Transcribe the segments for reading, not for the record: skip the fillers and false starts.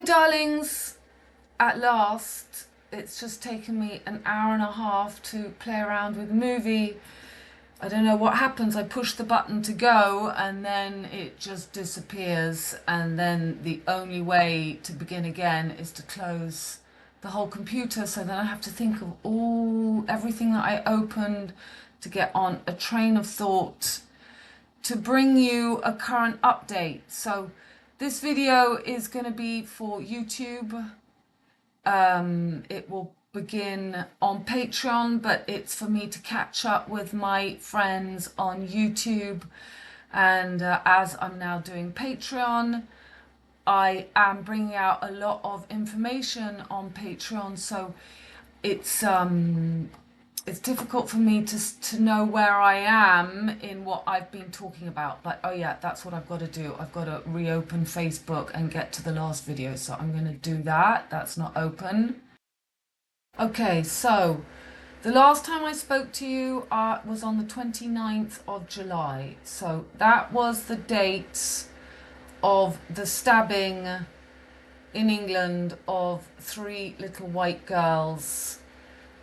Darlings, at last, it's just taken me an hour and a half to play around with the movie. I don't know what happens. I push the button to go and then it just disappears. And then the only way to begin again is to close the whole computer. So then I have to think of everything that I opened to get on a train of thought to bring you a current update. So this video is going to be for YouTube. It will begin on Patreon, but it's for me to catch up with my friends on YouTube. And as I'm now doing Patreon, I am bringing out a lot of information on Patreon. So it's difficult for me to know where I am in what I've been talking about. Like, oh yeah, that's what I've got to do. I've got to reopen Facebook and get to the last video. So I'm going to do that. That's not open. Okay, so the last time I spoke to you was on the 29th of July. So that was the date of the stabbing in England of 3 little white girls.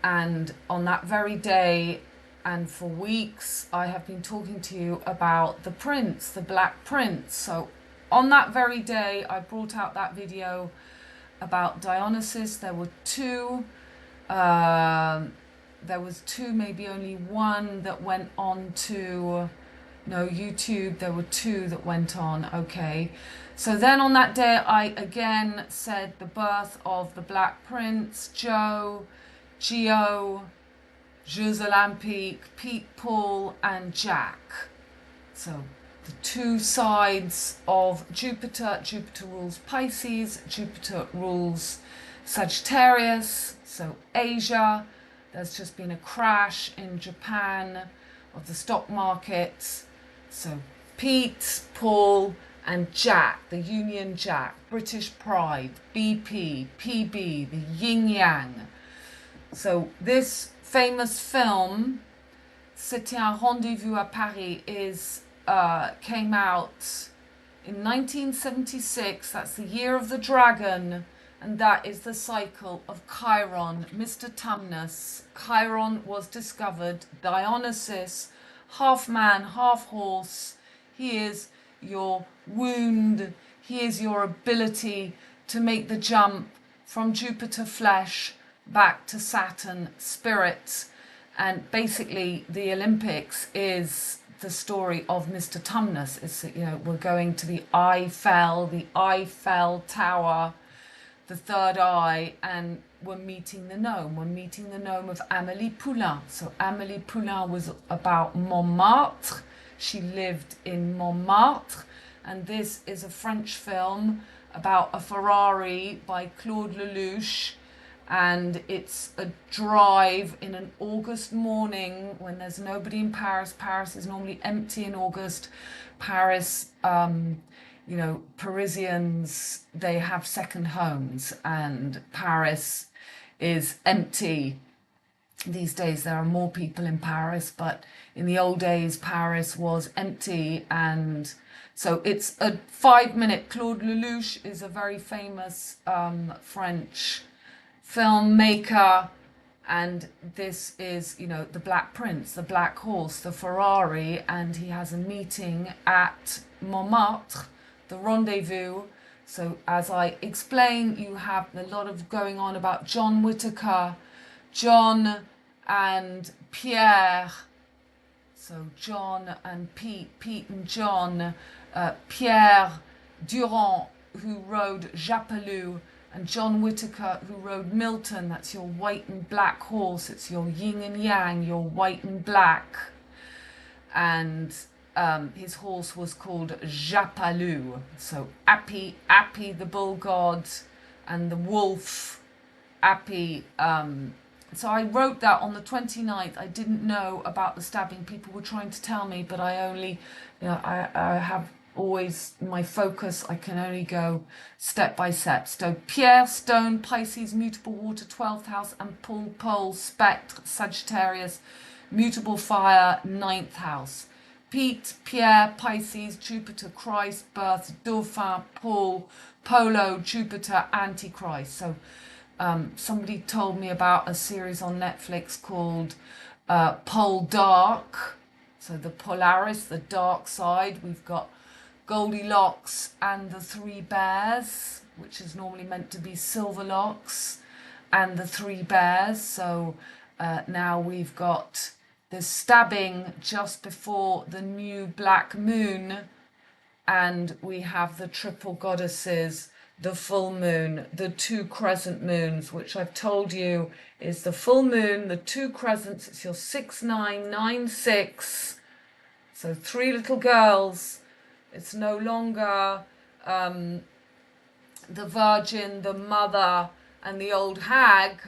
And on that very day, and for weeks, I have been talking to you about the prince, the Black Prince. So on that very day, I brought out that video about Dionysus. There were 2. There was 2, maybe only 1 that went on to YouTube. There were 2 that went on. Okay. So then on that day, I again said the birth of the Black Prince, Joe, Geo, Jeux Olympiques, Pete, Paul and Jack. So the 2 sides of Jupiter. Jupiter rules Pisces, Jupiter rules Sagittarius, so Asia. There's just been a crash in Japan of the stock markets. So Pete, Paul and Jack, the Union Jack, British Pride, BP, PB, the Yin Yang. So this famous film, C'était un rendezvous à Paris, came out in 1976. That's the year of the dragon, and that is the cycle of Chiron, Mr. Tumnus. Chiron was discovered. Dionysus, half man, half horse. He is your wound. He is your ability to make the jump from Jupiter flesh back to Saturn spirit. And basically the Olympics is the story of Mr. Tumnus. It's, we're going to the Eiffel Tower, the third eye, and we're meeting the gnome. We're meeting the gnome of Amélie Poulain. So Amélie Poulain was about Montmartre. She lived in Montmartre, and this is a French film about a Ferrari by Claude Lelouch. And it's a drive in an August morning when there's nobody in Paris. Paris is normally empty in August. Paris, Parisians, they have second homes, and Paris is empty. These days there are more people in Paris, but in the old days Paris was empty. And so it's a 5-minute. Claude Lelouch is a very famous French filmmaker, and this is the Black Prince, the Black Horse, the Ferrari, and he has a meeting at Montmartre, the rendezvous. So as I explain, you have a lot of going on about John Whittaker, John and Pierre. So John and Pete and John, Pierre Durand, who rode Japelou, and John Whittaker, who rode Milton. That's your white and black horse. It's your yin and yang, your white and black. And his horse was called Japelou. So Appy the bull god, and the wolf, Appy. So I wrote that on the 29th. I didn't know about the stabbing. People were trying to tell me, but I only, I have always my focus. I can only go step by step. So Pierre, stone, Pisces, mutable water, 12th house, and Pole, spectre, Sagittarius, mutable fire, 9th house. Pete, Pierre, Pisces, Jupiter, Christ, Births, Dauphin, Paul, Polo, Jupiter, Antichrist. So somebody told me about a series on Netflix called Poldark. So the Polaris, the dark side. We've got Goldilocks and the Three Bears, which is normally meant to be Silverlocks, and the Three Bears. So now we've got the stabbing just before the new black moon, and we have the triple goddesses, the full moon, the two crescent moons, which I've told you is the full moon, the two crescents. It's your 6996. So three little girls. It's no longer the Virgin, the Mother, and the old hag,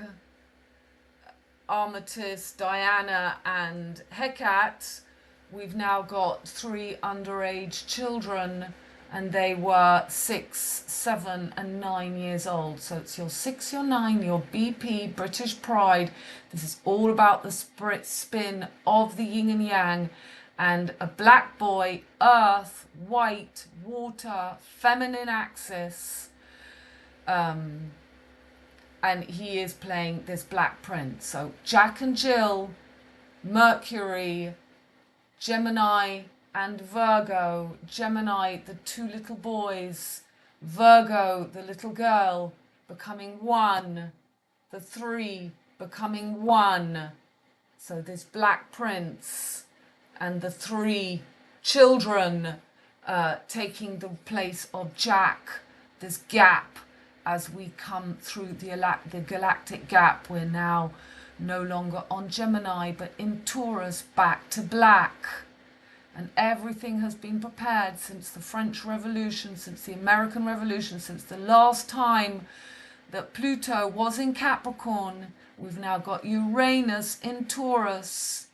Armistice, Diana, and Hecate. We've now got three underage children, and they were 6, 7, and 9 years old. So it's your 6, your 9, your BP, British Pride. This is all about the spirit spin of the yin and yang. And a black boy, earth, white, water, feminine axis. And he is playing this Black Prince. So Jack and Jill, Mercury, Gemini and Virgo. Gemini, the two little boys. Virgo, the little girl, becoming one. The three becoming one. So this Black Prince and the three children taking the place of Jack. This gap. As we come through the galactic gap, we're now no longer on Gemini, but in Taurus, back to black. And everything has been prepared since the French Revolution, since the American Revolution, since the last time that Pluto was in Capricorn. We've now got Uranus in Taurus,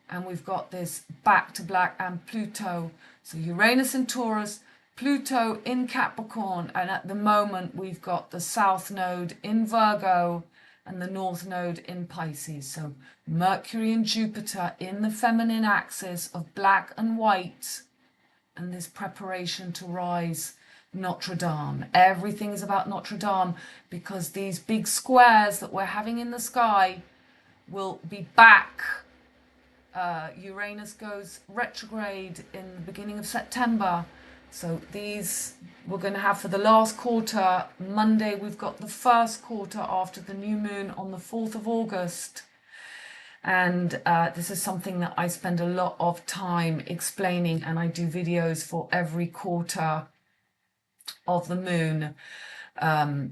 and we've got this back to black and Pluto. So Uranus in Taurus, Pluto in Capricorn, and at the moment we've got the South Node in Virgo and the North Node in Pisces. So Mercury and Jupiter in the feminine axis of black and white, and this preparation to rise Notre Dame. Everything is about Notre Dame, because these big squares that we're having in the sky will be back. Uranus goes retrograde in the beginning of September. So these we're going to have for the last quarter. Monday we've got the first quarter after the new moon on the 4th of August. And this is something that I spend a lot of time explaining, and I do videos for every quarter of the moon.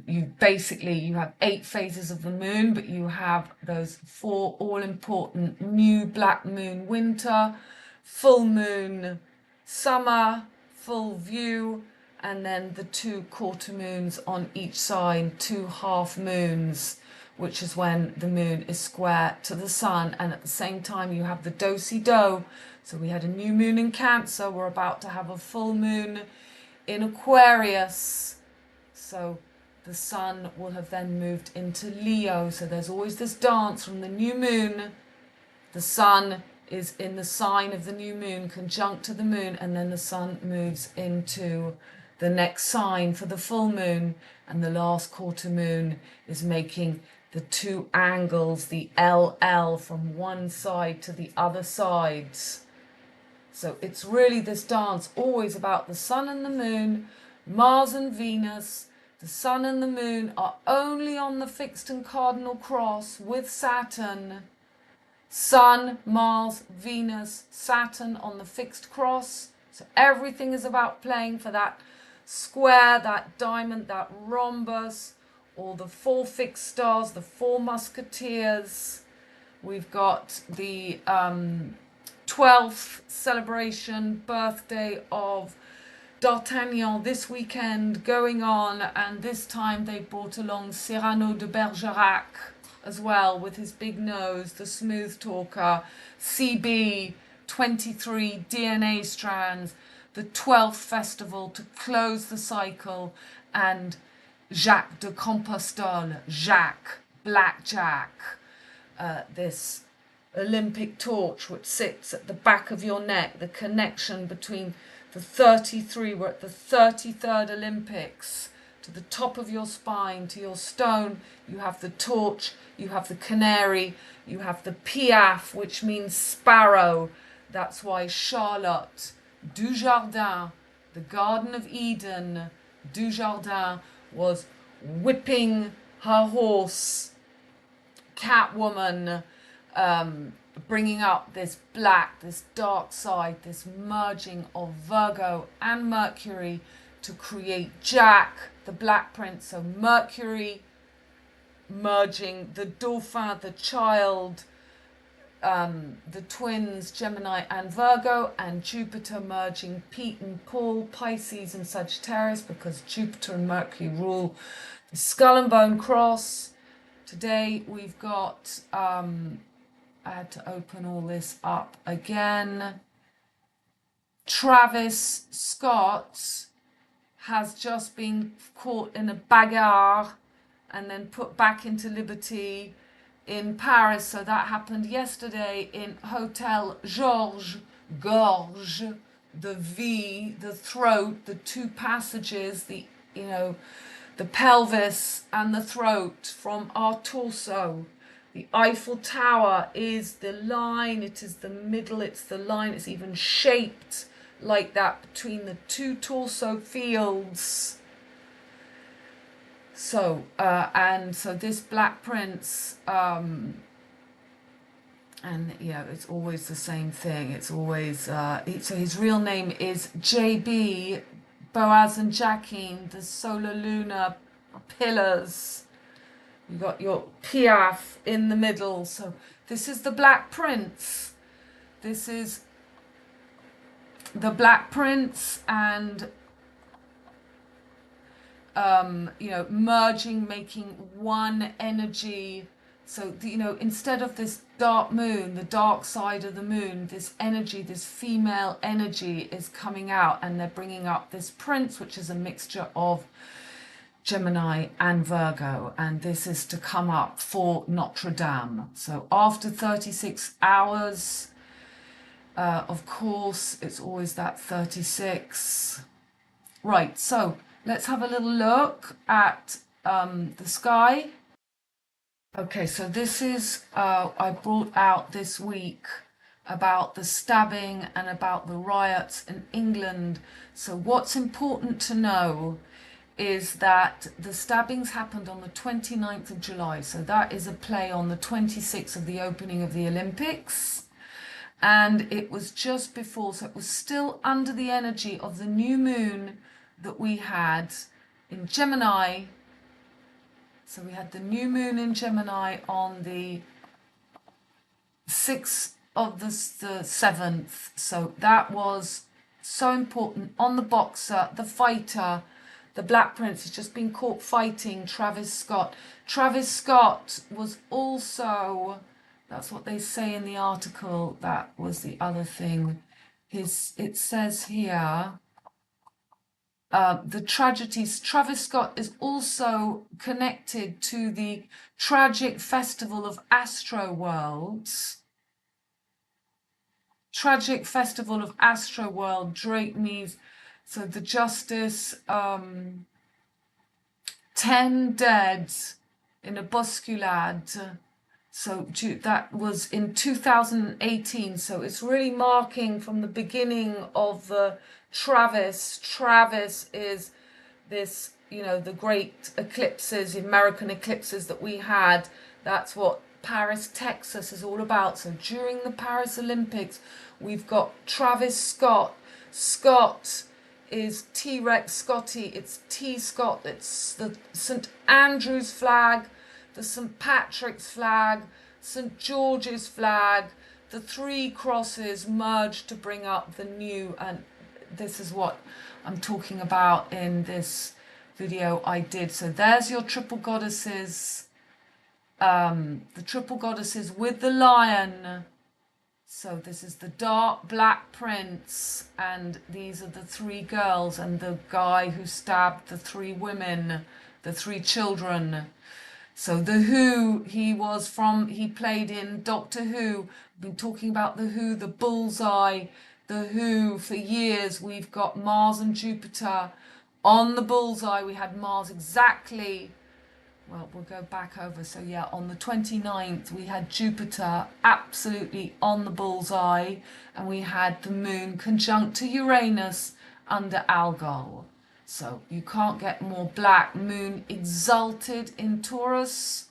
You have 8 phases of the moon, but you have those 4 all-important new black moon winter, full moon summer, full view, and then the 2 quarter moons on each side, 2 half moons, which is when the moon is square to the sun. And at the same time you have the do-si-do. So we had a new moon in Cancer, we're about to have a full moon in Aquarius. So the sun will have then moved into Leo. So there's always this dance from the new moon. The sun is in the sign of the new moon, conjunct to the moon, and then the sun moves into the next sign for the full moon, and the last quarter moon is making the 2 angles, the LL, from one side to the other sides. So it's really this dance always about the sun and the moon, Mars and Venus. The sun and the moon are only on the fixed and cardinal cross with Saturn. Sun, Mars, Venus, Saturn on the fixed cross. So everything is about playing for that square, that diamond, that rhombus, all the 4 fixed stars, the 4 musketeers. We've got the 12th celebration birthday of D'Artagnan this weekend going on, and this time they brought along Cyrano de Bergerac as well, with his big nose, the smooth talker, CB, 23 DNA strands, the 12th festival to close the cycle, and Jacques de Compostelle, Jacques, Black Jack, this Olympic torch which sits at the back of your neck, the connection between the 33, we're at the 33rd Olympics, to the top of your spine, to your stone. You have the torch, you have the canary, you have the piaf, which means sparrow. That's why Charlotte Dujardin, the Garden of Eden, Dujardin, was whipping her horse, Catwoman, bringing up this black, this dark side, this merging of Virgo and Mercury to create Jack, the Black Prince. So Mercury merging the Dauphin, the child, the twins, Gemini and Virgo, and Jupiter merging Pete and Paul, Pisces and Sagittarius, because Jupiter and Mercury rule the skull and bone cross. Today we've got, I had to open all this up again. Travis Scott has just been caught in a bagarre and then put back into liberty in Paris. So that happened yesterday in Hotel Georges, gorge, the V, the throat, the two passages, the pelvis and the throat from our torso. The Eiffel Tower is the line, it is the middle, it's the line, it's even shaped like that between the two torso fields. So, so this Black Prince, and it's always the same thing. It's always, so his real name is JB, Boaz and Jacqueline, the solar lunar pillars. You got your Piaf in the middle. So this is the Black Prince. This is the Black Prince, and merging, making one energy. So instead of this dark moon, the dark side of the moon, this energy, this female energy is coming out, and they're bringing up this prince, which is a mixture of Gemini and Virgo, and this is to come up for Notre Dame. So after 36 hours, of course, it's always that 36. Right, so let's have a little look at the sky. Okay, so this is, I brought out this week about the stabbing and about the riots in England. So what's important to know is that the stabbings happened on the 29th of July. So that is a play on the 26th of the opening of the Olympics. And it was just before, so it was still under the energy of the new moon that we had in Gemini. So we had the new moon in Gemini on the 6th of the 7th. So that was so important. On the boxer, the fighter, the Black Prince has just been caught fighting Travis Scott. Travis Scott was also, that's what they say in the article, that was the other thing. It says here, the tragedies. Travis Scott is also connected to the tragic festival of Astroworlds. Tragic festival of Astroworld, Drake News. So the justice, 10 dead in a busculade. So that was in 2018. So it's really marking from the beginning of the Travis. Travis is this, the great eclipses, American eclipses that we had. That's what Paris, Texas is all about. So during the Paris Olympics, we've got Travis Scott. Scott is T-Rex Scotty. It's T Scott. It's the St. Andrew's flag, the St. Patrick's flag, St. George's flag. The three crosses merged to bring up the new, and this is what I'm talking about in this video I did. So there's your triple goddesses, the triple goddesses with the lion. So this is the dark Black Prince, and these are the three girls and the guy who stabbed the three women, the three children. So the Who, he played in Doctor Who. We've been talking about the Who, the bullseye, the Who for years. We've got Mars and Jupiter on the bullseye. We had Mars exactly, well, we'll go back over. So yeah, on the 29th, we had Jupiter absolutely on the bullseye, and we had the moon conjunct to Uranus under Algol. So you can't get more black. Moon exalted in Taurus.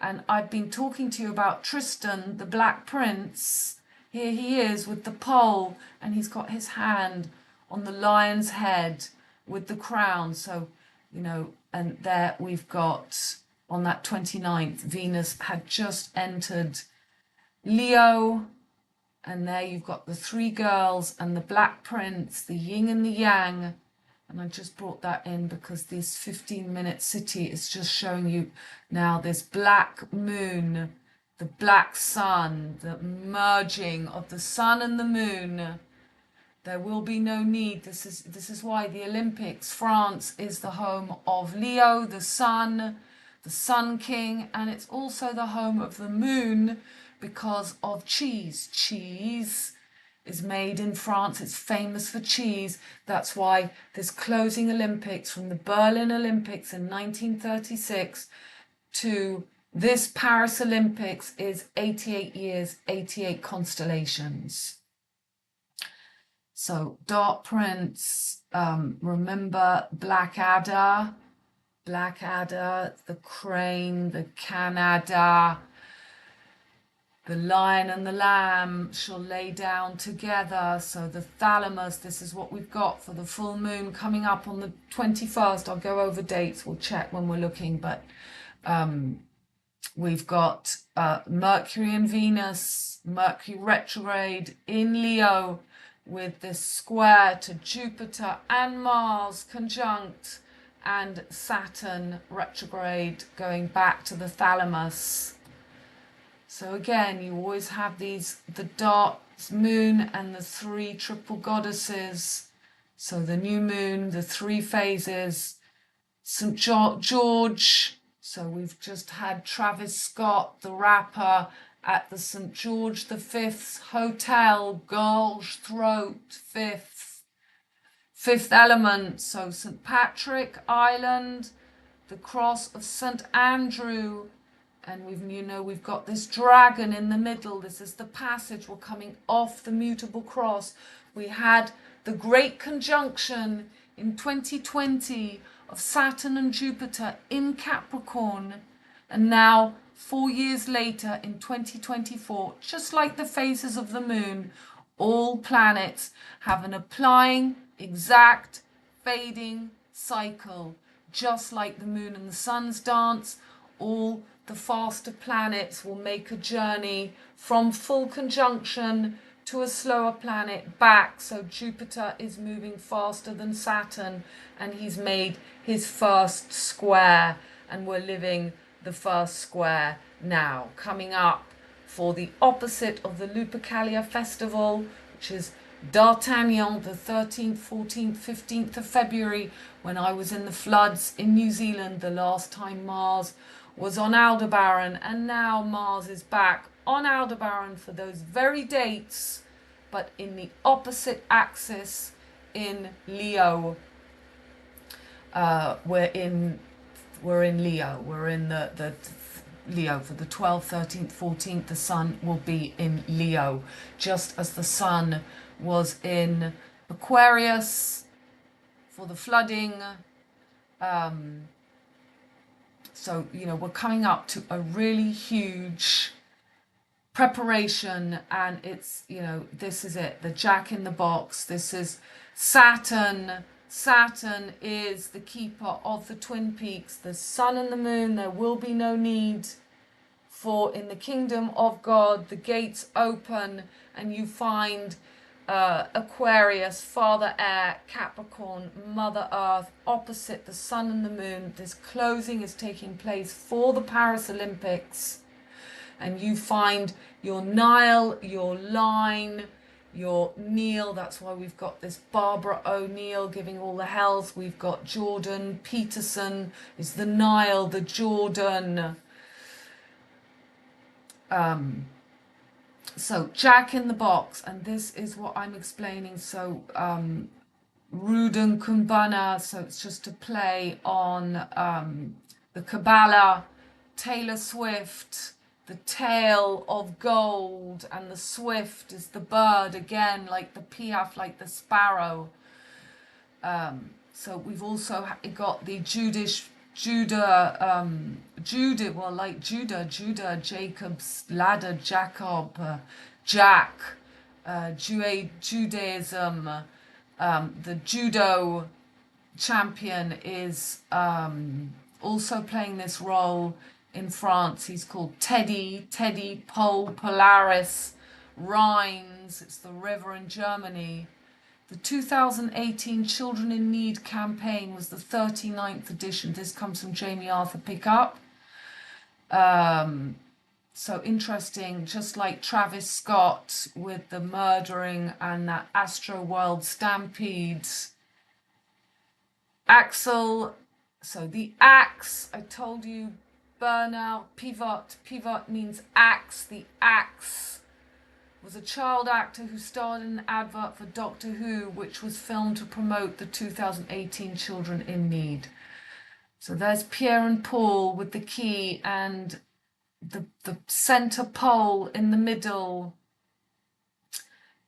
And I've been talking to you about Tristan, the Black Prince. Here he is with the pole, and he's got his hand on the lion's head with the crown. So, you know, and there we've got, on that 29th, Venus had just entered Leo. And there you've got the three girls and the Black Prince, the yin and the yang. And I just brought that in because this 15-minute city is just showing you now this black moon, the black sun, the merging of the sun and the moon. There will be no need. This is why the Olympics, France is the home of Leo, the sun king, and it's also the home of the moon because of cheese. Cheese is made in France. It's famous for cheese. That's why this closing Olympics, from the Berlin Olympics in 1936 to this Paris Olympics, is 88 years, 88 constellations. So Dark Prince, remember Blackadder, the crane, the Canada, the lion and the lamb shall lay down together. So the thalamus, this is what we've got for the full moon coming up on the 21st. I'll go over dates, we'll check when we're looking, but we've got Mercury and Venus, Mercury retrograde in Leo with this square to Jupiter and Mars conjunct, and Saturn retrograde going back to the thalamus. So again, you always have these, the dark moon and the three triple goddesses. So the new moon, the three phases, St. George. So we've just had Travis Scott, the rapper, at the St. George V's Hotel, Gulge Throat, fifth element. So St. Patrick Island, the cross of St. Andrew. And we've got this dragon in the middle. This is the passage. We're coming off the mutable cross. We had the great conjunction in 2020 of Saturn and Jupiter in Capricorn. And now, 4 years later in 2024, just like the phases of the moon, all planets have an applying, exact, fading cycle. Just like the moon and the sun's dance, all the faster planets will make a journey from full conjunction to a slower planet back. So Jupiter is moving faster than Saturn, and he's made his first square, and we're living the first square now. Coming up for the opposite of the Lupercalia festival, which is D'Artagnan, the 13th, 14th, 15th of February, when I was in the floods in New Zealand the last time Mars was on Aldebaran, and now Mars is back on Aldebaran for those very dates, but in the opposite axis in Leo. We're in Leo. We're in the Leo for the 12th, 13th, 14th. The sun will be in Leo, just as the sun was in Aquarius for the flooding. So, we're coming up to a really huge preparation, and it's, this is it, the Jack in the Box. This is Saturn. Saturn is the keeper of the Twin Peaks, the sun and the moon. There will be no need for, in the kingdom of God, the gates open, and you find Aquarius, Father Air, Capricorn, Mother Earth, opposite the sun and the moon. This closing is taking place for the Paris Olympics, and you find your Nile, your line, your Neil, that's why we've got this Barbara O'Neill giving all the health. We've got Jordan Peterson is the Nile, the Jordan. So Jack in the Box, and this is what I'm explaining. So Rudin Kumbana, so it's just a play on the Kabbalah, Taylor Swift, the tail of gold, and the swift is the bird again, like the piaf, like the sparrow. So we've also got the Judah, well, like Judah, Jacob's ladder, Jacob, Jack, Judaism. The judo champion is also playing this role in France. He's called Teddy Polaris Rhines. It's the river in Germany. The 2018 Children in Need campaign was the 39th edition. This comes from Jamie Arthur Pickup. So interesting, just like Travis Scott with the murdering and that Astro World Stampede. Axel, so the axe, I told you, burnout, pivot means axe. The axe was a child actor who starred in an advert for Doctor Who, which was filmed to promote the 2018 Children in Need. So there's Pierre and Paul with the key and the center pole in the middle.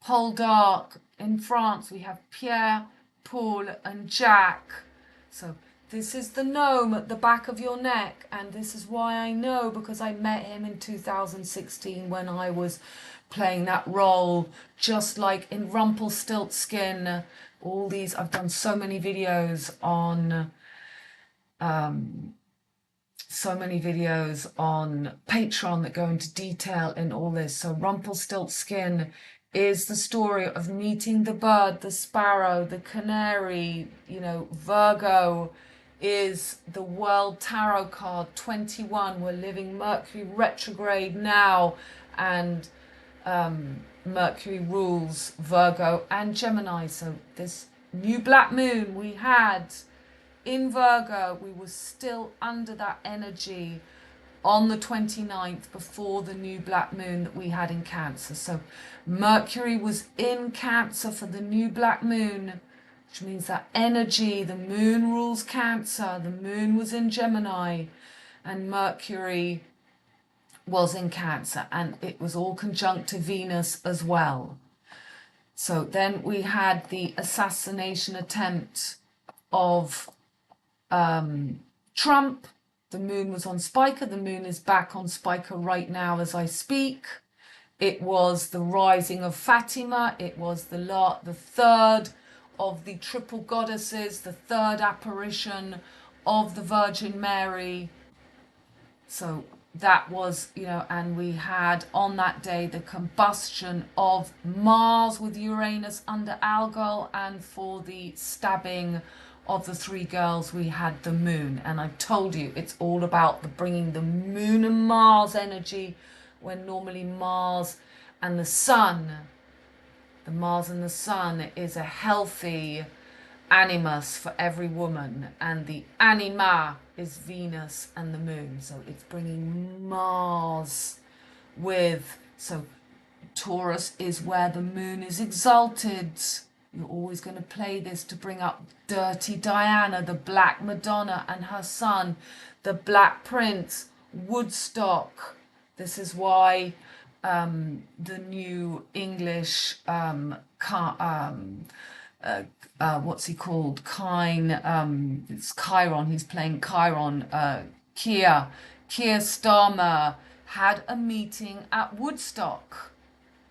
Poldark in France, we have Pierre, Paul and Jack. So this is the gnome at the back of your neck, and this is why I know, because I met him in 2016 when I was playing that role, just like in Rumpelstiltskin. All these, I've done so many videos on Patreon that go into detail in all this. So Rumpelstiltskin is the story of meeting the bird, the sparrow, the canary. You know, Virgo is the World Tarot card 21. We're living Mercury retrograde now, and Mercury rules Virgo and Gemini. So this new black moon we had in Virgo, we were still under that energy on the 29th before the new black moon that we had in Cancer. So Mercury was in Cancer for the new black moon, which means that energy, the moon rules Cancer, the moon was in Gemini, and Mercury was in Cancer, and it was all conjunct to Venus as well. So then we had the assassination attempt of Trump. The moon was on Spica. The moon is back on Spica right now as I speak. It was the rising of Fatima. It was the third of the triple goddesses, the third apparition of the Virgin Mary. So that was, you know, and we had on that day the combustion of Mars with Uranus under Algol, and for the stabbing of the three girls we had the moon. And I told you it's all about the bringing the moon and Mars energy, when normally Mars and the sun, the Mars and the sun is a healthy animus for every woman, and the anima is Venus and the moon. So it's bringing Mars with, so Taurus is where the moon is exalted. You're always going to play this to bring up Dirty Diana, the Black Madonna, and her son, the Black Prince, Woodstock. This is why the new English, what's he called? It's Chiron. He's playing Chiron. Keir Starmer had a meeting at Woodstock,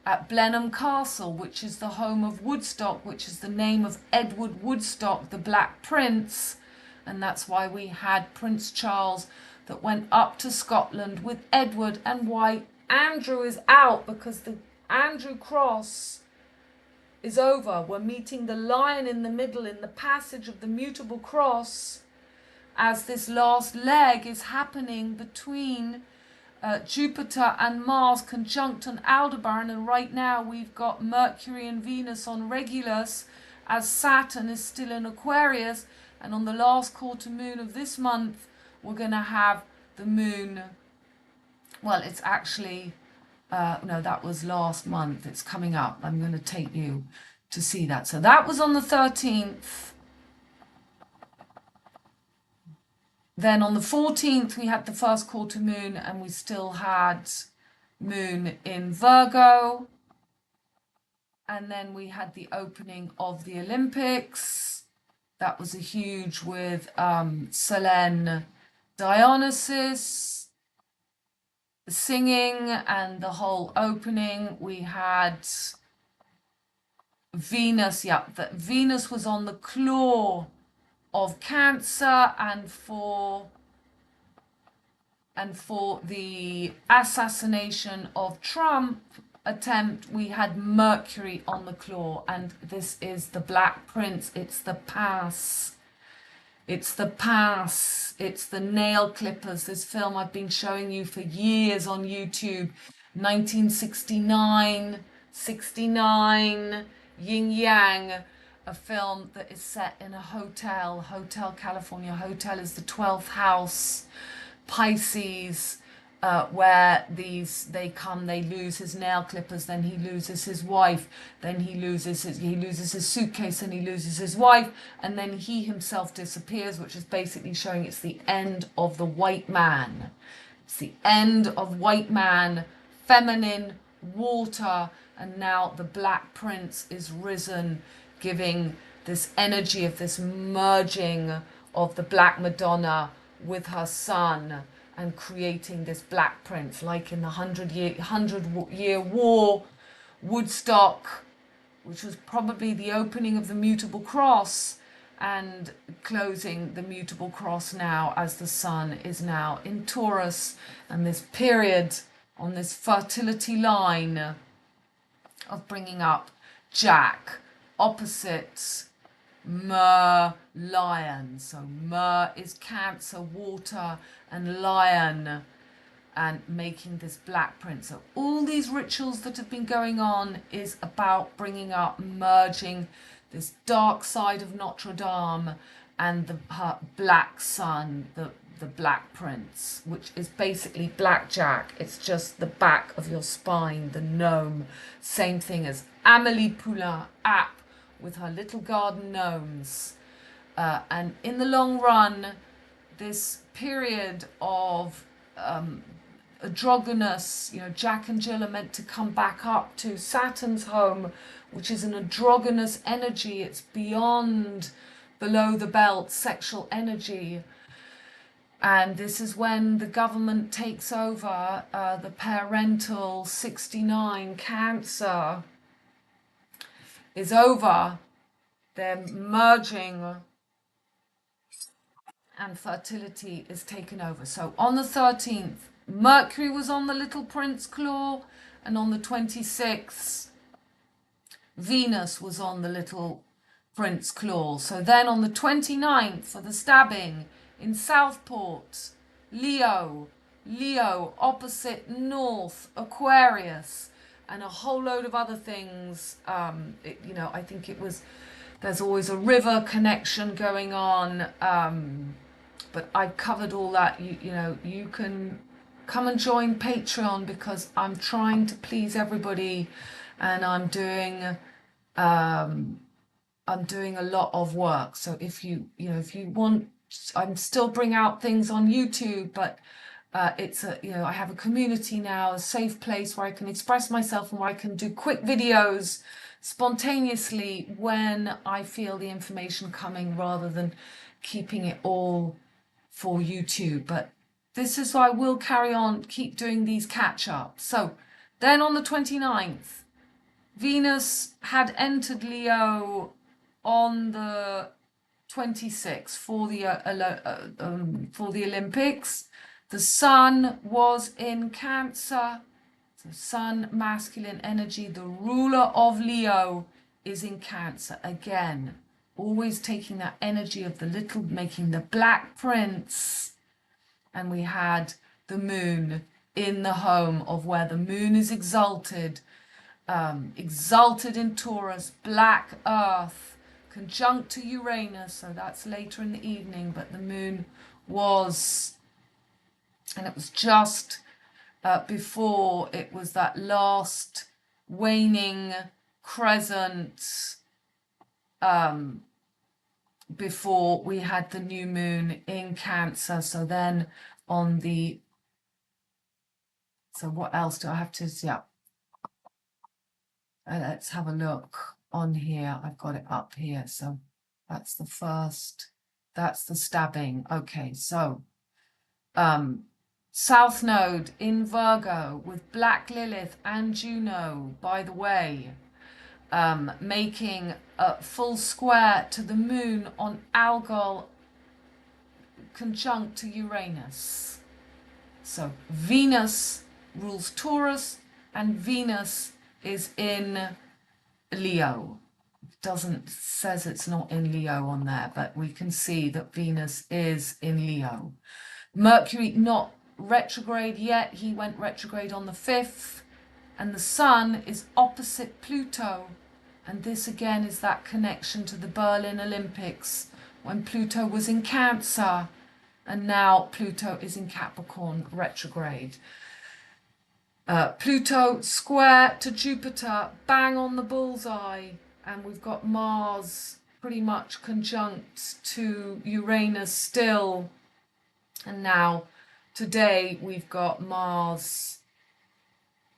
at Blenheim Castle, which is the home of Woodstock, which is the name of Edward Woodstock, the Black Prince. And that's why we had Prince Charles that went up to Scotland with Edward, and why Andrew is out, because the Andrew Cross is over. We're meeting the lion in the middle in the passage of the mutable cross, as this last leg is happening between Jupiter and Mars conjunct on Aldebaran, and right now we've got Mercury and Venus on Regulus as Saturn is still in Aquarius, and on the last quarter moon of this month we're going to have the moon, well, it's actually, no, that was last month, it's coming up. I'm going to take you to see that. So that was on the 13th. Then on the 14th, we had the first quarter moon, and we still had moon in Virgo. And then we had the opening of the Olympics. That was a huge with Selene Dionysus singing and the whole opening. We had Venus, Venus was on the claw of Cancer, and for the assassination of Trump attempt, we had Mercury on the claw, and this is the Black Prince. It's the pass. It's the pass. It's the nail clippers. This film I've been showing you for years on YouTube. 1969, 69, Yin Yang. A film that is set in a hotel, Hotel California. Hotel is the 12th house, Pisces, where they come, they lose his nail clippers, then he loses his wife, then he loses his suitcase, and he loses his wife, and then he himself disappears, which is basically showing it's the end of the white man. It's the end of white man, feminine, water, and now the Black Prince is risen, giving this energy of this merging of the Black Madonna with her son and creating this Black Prince, like in the 100-year war, Woodstock, which was probably the opening of the mutable cross and closing the mutable cross now as the sun is now in Taurus, and this period on this fertility line of bringing up Jack opposite Mer, lion. So Mer is Cancer, water, and lion, and making this Black Prince. So all these rituals that have been going on is about bringing up, merging this dark side of Notre Dame and her black sun, the Black Prince, which is basically blackjack. It's just the back of your spine, the gnome. Same thing as Amélie Poulain app with her little garden gnomes. And in the long run, this period of androgynous, Jack and Jill are meant to come back up to Saturn's home, which is an androgynous energy. It's beyond, below the belt, sexual energy. And this is when the government takes over, the parental 69 Cancer is over. They're merging and fertility is taken over. So on the 13th, Mercury was on the Little Prince claw, and on the 26th, Venus was on the Little Prince claw. So then on the 29th, for the stabbing in Southport, Leo opposite North, Aquarius, and a whole load of other things. I think it was, there's always a river connection going on, but I've covered all that. You can come and join Patreon, because I'm trying to please everybody, and I'm doing a lot of work. So if you want, I'm still bring out things on YouTube, but I have a community now, a safe place where I can express myself and where I can do quick videos spontaneously when I feel the information coming, rather than keeping it all for YouTube. But this is why I will carry on, keep doing these catch-ups. So then on the 29th, Venus had entered Leo on the 26th for the Olympics. The sun was in Cancer. So sun, masculine energy. The ruler of Leo is in Cancer. Again, always taking that energy of the little, making the Black Prince. And we had the moon in the home of where the moon is exalted, exalted in Taurus, black earth, conjunct to Uranus, so that's later in the evening, but the moon was, and it was just before it was that last waning crescent, before we had the new moon in Cancer. So then on the, so what else do I have to, yeah, let's have a look on here. I've got it up here. So that's the first, that's the stabbing. Okay, so South Node in Virgo with Black Lilith and Juno, by the way, making a full square to the moon on Algol conjunct to Uranus. So Venus rules Taurus and Venus is in Leo. It doesn't, says it's not in Leo on there, but we can see that Venus is in Leo. Mercury not retrograde yet, he went retrograde on the 5th, and the Sun is opposite Pluto, and this again is that connection to the Berlin Olympics when Pluto was in Cancer, and now Pluto is in Capricorn retrograde. Pluto square to Jupiter, bang on the bullseye, and we've got Mars pretty much conjunct to Uranus still. And now today we've got Mars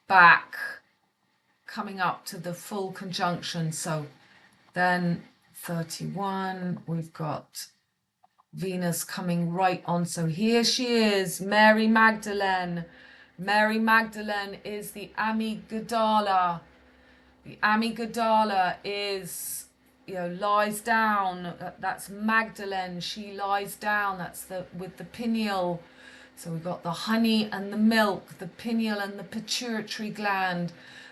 back coming up to the full conjunction. So then 31, we've got Venus coming right on. So here she is, Mary Magdalene. Mary Magdalene is the Amygdala. The Amygdala is, you know, lies down. That's Magdalene. She lies down. That's the with the pineal. So we've got the honey and the milk, the pineal and the pituitary gland.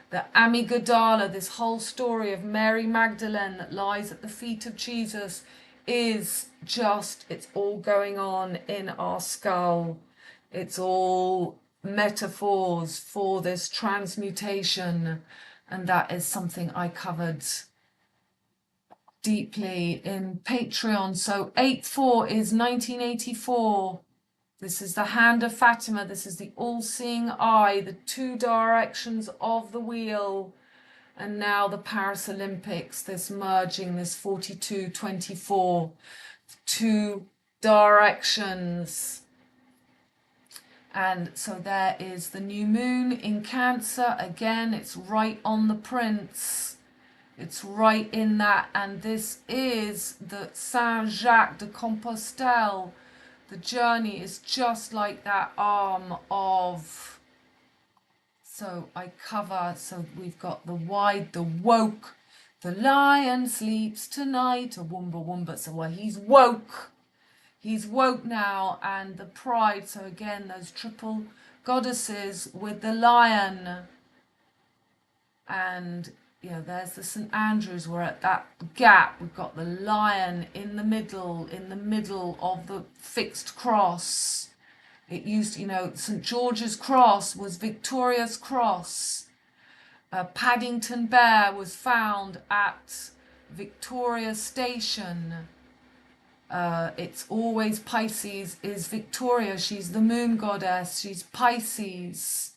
The Amygdala, this whole story of Mary Magdalene that lies at the feet of Jesus is just, it's all going on in our skull. It's all metaphors for this transmutation. And that is something I covered deeply in Patreon. So 8/4 is 1984. This is the hand of Fatima. This is the all-seeing eye, the two directions of the wheel. And now the Paris Olympics, this merging, this 42-24, two directions. And so there is the new moon in Cancer. Again, it's right on the Prince. It's right in that. And this is the Saint-Jacques de Compostelle. The journey is just like that arm of, so I cover, so we've got the wide, the woke, the lion sleeps tonight, a woomba woomba, so well, he's woke now, and the pride, so again, those triple goddesses with the lion, and you know, there's the St. Andrews, we're at that gap, we've got the lion in the middle of the fixed cross. It used, you know, St. George's Cross was Victoria's Cross. Paddington Bear was found at Victoria Station. It's always Pisces is Victoria. She's the moon goddess. She's Pisces.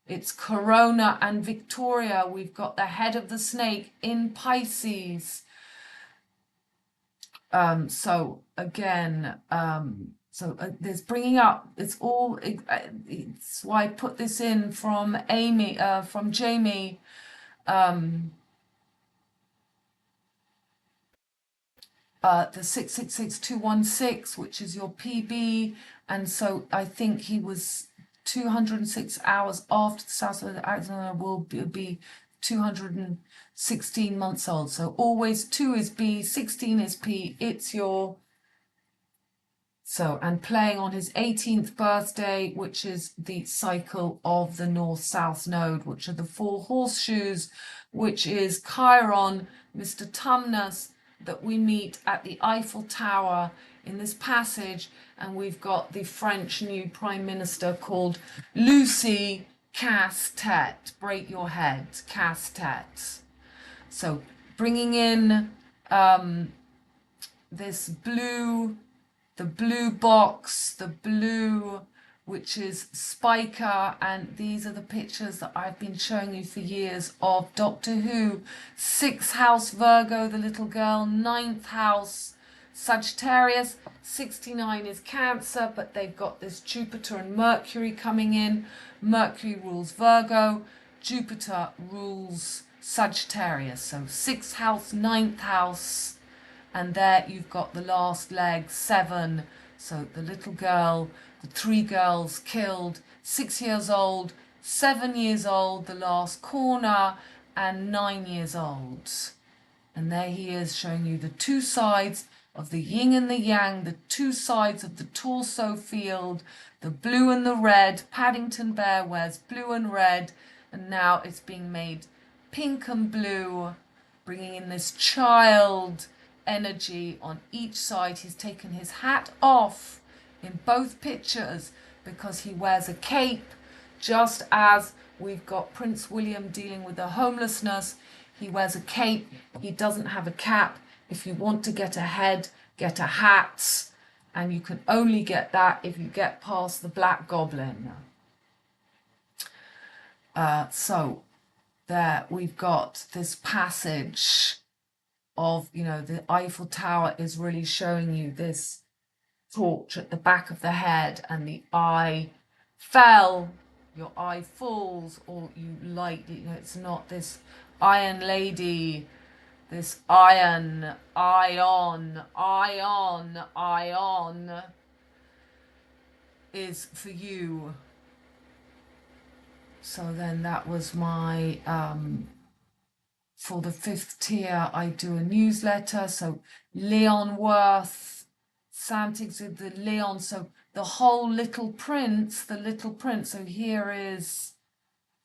It's Corona and Victoria. We've got the head of the snake in Pisces. So again, there's bringing up, it's all, it's why I put this in from Amy, from Jamie, the 666216, which is your PB, and so I think he was 206 hours after the South of Arizona will be 216 months old. So always 2 is B, 16 is P. It's your, so, and playing on his 18th birthday, which is the cycle of the North-South node, which are the 4 horseshoes, which is Chiron, Mr. Tumnus, that we meet at the Eiffel Tower in this passage, and we've got the French new Prime Minister called Lucie Casse-Tête, break your head, casse-tête. So bringing in this blue, the blue box, the blue, which is Spiker, and these are the pictures that I've been showing you for years of Doctor Who. 6th house Virgo, the little girl, 9th house Sagittarius, 69 is Cancer, but they've got this Jupiter and Mercury coming in. Mercury rules Virgo, Jupiter rules Sagittarius. So 6th house, 9th house, and there you've got the last leg, 7. So the little girl, the 3 girls killed, 6 years old, 7 years old, the last corner, and 9 years old. And there he is showing you the 2 sides of the yin and the yang, the 2 sides of the torso field, the blue and the red. Paddington Bear wears blue and red, and now it's being made pink and blue, bringing in this child energy on each side. He's taken his hat off in both pictures because he wears a cape, just as we've got Prince William dealing with the homelessness. He wears a cape, he doesn't have a cap. If you want to get ahead, get a hat, and you can only get that if you get past the Black Goblin. So there we've got this passage of, you know, the Eiffel Tower is really showing you this torch at the back of the head, and the eye fell, your eye falls, or you light, you know, it's not this iron lady, this ion is for you. So then that was my for the 5th tier, I do a newsletter. So Leon Worth, Santigs with the Leon. So the whole Little Prince, the Little Prince. So here is,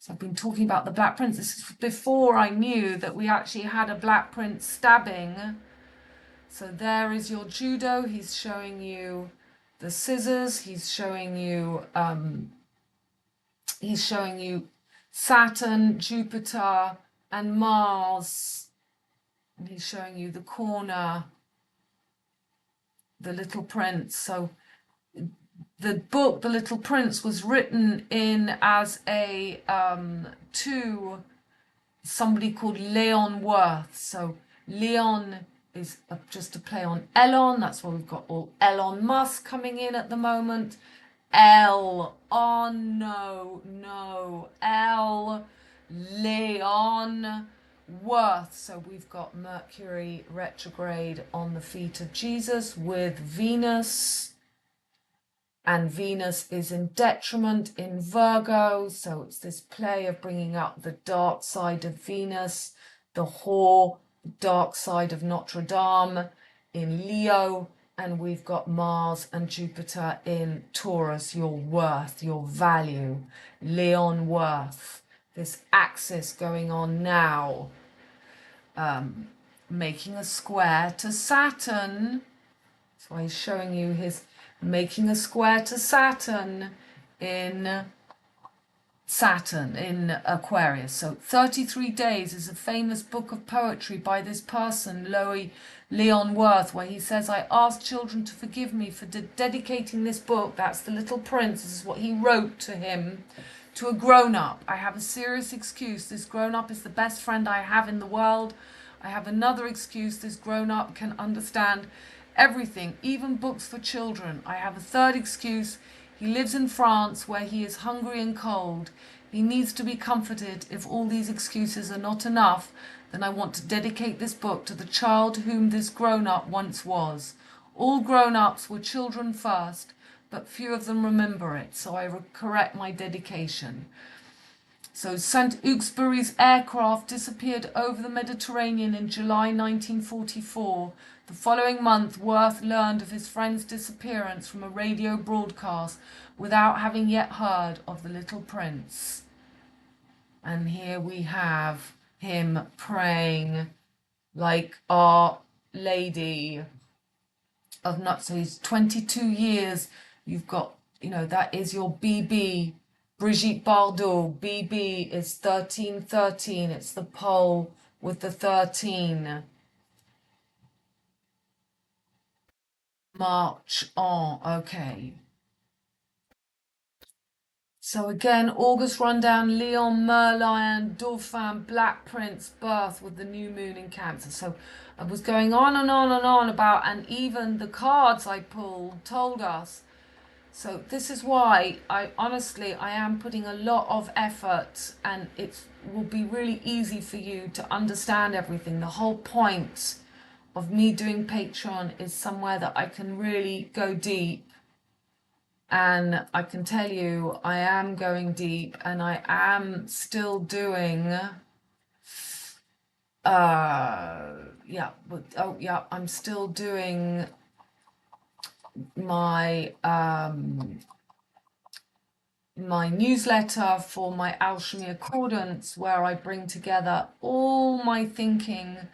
so I've been talking about the Black Prince. This is before I knew that we actually had a Black Prince stabbing. So there is your judo. He's showing you the scissors. He's showing you Saturn, Jupiter, and Mars, and he's showing you the corner, the Little Prince. So the book, The Little Prince, was written in as a to somebody called Leon Worth. So Leon is just a play on Elon. That's why we've got all Elon Musk coming in at the moment. L on L Leon Worth. So we've got Mercury retrograde on the feet of Jesus with Venus, and Venus is in detriment in Virgo. So it's this play of bringing up the dark side of Venus, the whore, dark side of Notre Dame in Leo. And we've got Mars and Jupiter in Taurus, your worth, your value, Leon Worth. This axis going on now, making a square to Saturn. So he's showing you his making a square to Saturn in Aquarius. So 33 Days is a famous book of poetry by this person, Leon Worth, where he says, I ask children to forgive me for dedicating this book. That's The Little Prince. This is what he wrote to him, to a grown-up. I have a serious excuse. This grown-up is the best friend I have in the world. I have another excuse. This grown-up can understand everything, even books for children. I have a third excuse. He lives in France, where he is hungry and cold. He needs to be comforted. If all these excuses are not enough, then I want to dedicate this book to the child whom this grown-up once was. All grown-ups were children first, but few of them remember it, so I correct my dedication. So St. Hawkesbury's aircraft disappeared over the Mediterranean in July 1944. The following month, Worth learned of his friend's disappearance from a radio broadcast without having yet heard of the Little Prince. And here we have him praying like Our Lady of nuts. So he's 22 years. You've got, that is your BB. Brigitte Bardot, BB is 1313. It's the pole with the 13. March on. Okay. So again, August rundown, Leon, Merlion, Dauphin, Black Prince, birth with the new moon in Cancer. So I was going on and on and on about, and even the cards I pulled told us. So this is why I am putting a lot of effort, and it will be really easy for you to understand everything. The whole point of me doing Patreon is somewhere that I can really go deep. And I can tell you, I am going deep, and I am still doing, I'm still doing my, my newsletter for my Alchemy Accordance, where I bring together all my thinking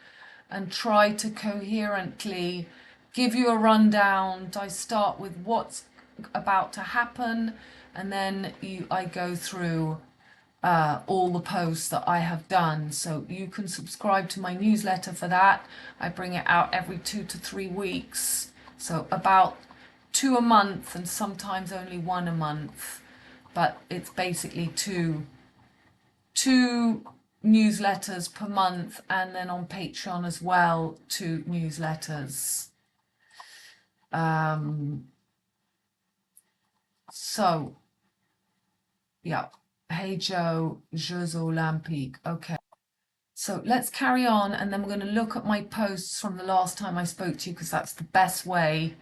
and try to coherently give you a rundown. I start with what's about to happen, and then I go through all the posts that I have done. So you can subscribe to my newsletter for that. I bring it out every 2 to 3 weeks, so about 2 a month, and sometimes only 1 a month, but it's basically two newsletters per month, and then on Patreon as well, 2 newsletters. So, yeah, hey Joe, Jeux Olympiques. Okay, so let's carry on, and then we're going to look at my posts from the last time I spoke to you, because that's the best way.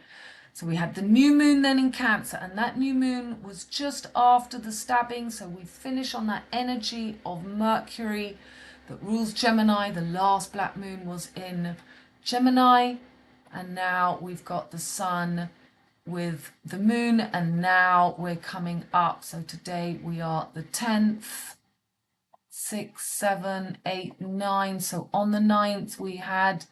So we had the new moon then in Cancer, and that new moon was just after the stabbing. So we finish on that energy of Mercury that rules Gemini. The last black moon was in Gemini, and now we've got the sun with the moon, and now we're coming up. So today we are the 10th, 6, 7, 8, 9. So on the 9th we had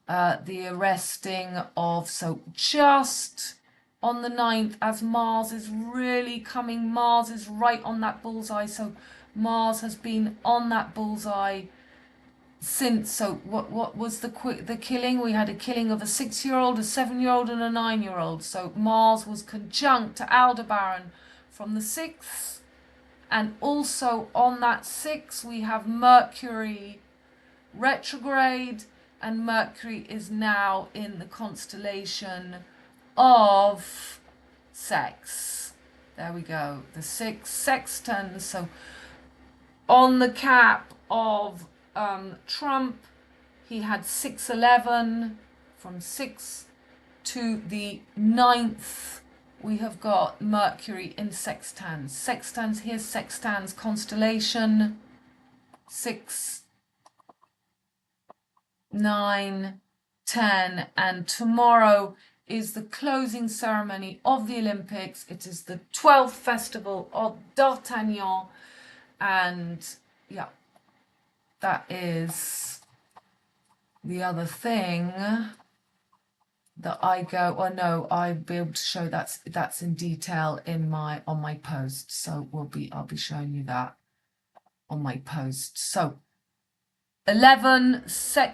the arresting of, so just on the 9th, as Mars is really coming, Mars is right on that bullseye. So Mars has been on that bullseye since, so what was the killing? We had a killing of a 6-year-old, a 7-year-old, and a 9-year-old. So Mars was conjunct to Aldebaran from the 6th, and also on that 6th we have Mercury retrograde, and Mercury is now in the constellation of Sex. There we go, the 6 sextans. So on the cap of Trump, he had 6/11. From 6 to the 9th, we have got Mercury in sextans. Sextans, here's sextans constellation, 6, 9, 10, and tomorrow is the closing ceremony of the Olympics. It is the 12th festival of D'Artagnan, and yeah, that is the other thing that I go, oh no, I'll be able to show that's in detail in on my post. So I'll be showing you that on my post. So 11,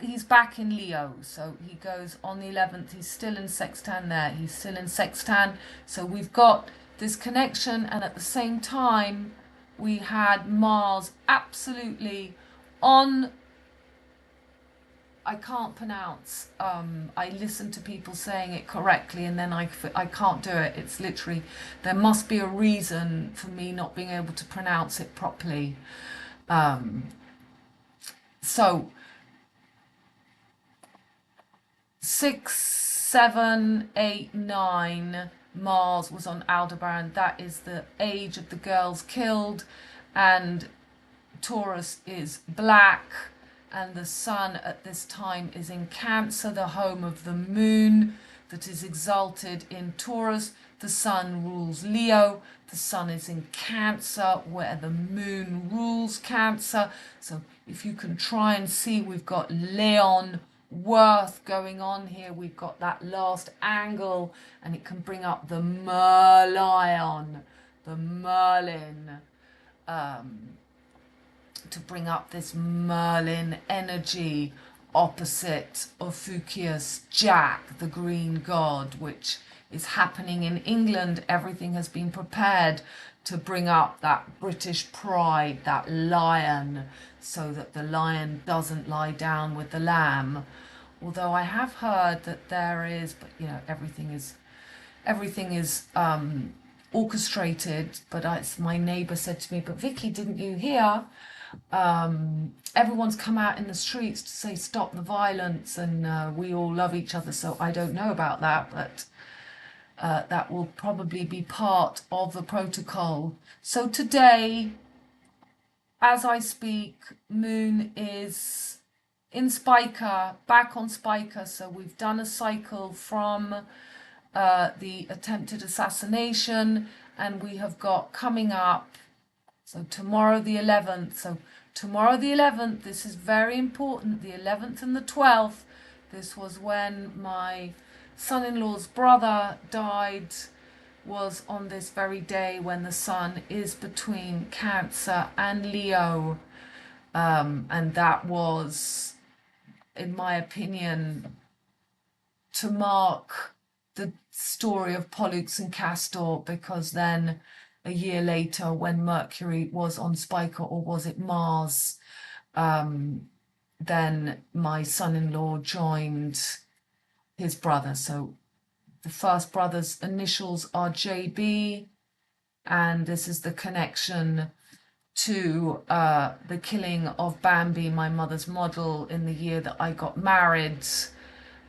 he's back in Leo, so he goes on the 11th. He's still in sextan there. He's still in sextan. So we've got this connection, and at the same time, we had Mars absolutely on. I can't pronounce. I listen to people saying it correctly, and then I can't do it. It's literally, there must be a reason for me not being able to pronounce it properly. So 6, 7, 8, 9, Mars was on Aldebaran. That is the age of the girls killed, and Taurus is black, and the sun at this time is in Cancer, the home of the moon that is exalted in Taurus. The sun rules Leo. The sun is in Cancer, where the moon rules Cancer. So if you can try and see, we've got Leon worth going on here. We've got that last angle, and it can bring up the Merlion, the Merlin, to bring up this Merlin energy opposite Ophiuchus Jack, the green god, which is happening in England. Everything has been prepared to bring up that British pride, that lion, so that the lion doesn't lie down with the lamb. Although I have heard that there is, but you know, everything is orchestrated. But my neighbour said to me, "But Vicky, didn't you hear? Everyone's come out in the streets to say stop the violence, and we all love each other." So I don't know about that, but that will probably be part of the protocol. So today, as I speak, Moon is in Spica, back on Spica. So we've done a cycle from the attempted assassination, and we have got coming up, so tomorrow the 11th. So tomorrow the 11th, this is very important, the 11th and the 12th. This was when my son-in-law's brother died, was on this very day when the sun is between Cancer and Leo. And that was, in my opinion, to mark the story of Pollux and Castor, because then a year later, when Mercury was on Spica, or was it Mars, then my son-in-law joined his brother. So the first brother's initials are JB, and this is the connection to the killing of Bambi, my mother's model, in the year that I got married,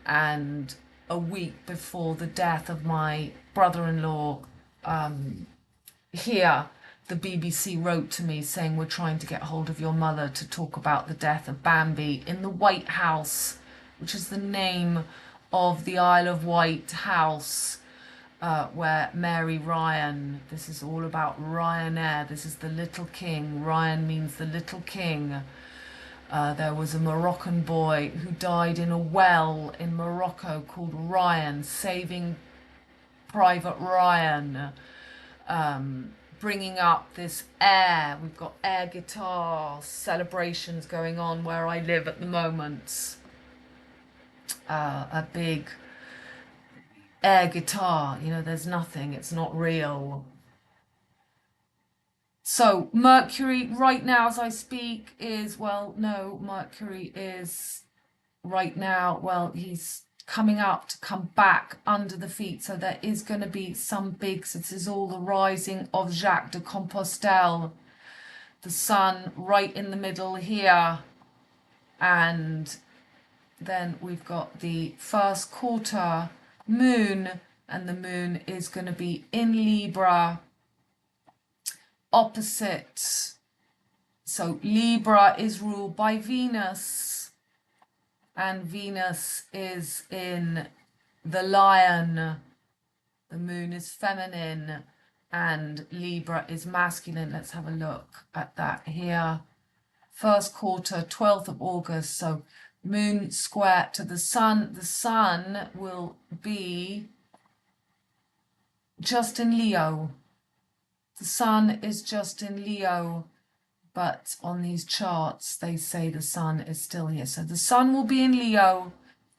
and a week before the death of my brother-in-law. Here, the BBC wrote to me saying, "We're trying to get hold of your mother to talk about the death of Bambi in the White House," which is the name of the Isle of Wight house, where Mary Ryan, this is all about Ryanair, this is the little king. Ryan means the little king. There was a Moroccan boy who died in a well in Morocco called Ryan, Saving Private Ryan, bringing up this air. We've got air guitar celebrations going on where I live at the moment. A big air guitar, you know, there's nothing, it's not real. So Mercury right now as I speak is, well, no, Mercury is right now, well, he's coming up to come back under the feet. So there is going to be some big, this is all the rising of Jacques de Compostelle, the sun right in the middle here. And then we've got the first quarter moon, and the moon is going to be in Libra, opposite. So Libra is ruled by Venus, and Venus is in the lion. The moon is feminine and Libra is masculine. Let's have a look at that here. First quarter, 12th of August. So moon square to the sun. The sun will be just in Leo. The sun is just in Leo, but on these charts they say the sun is still here. So the sun will be in Leo,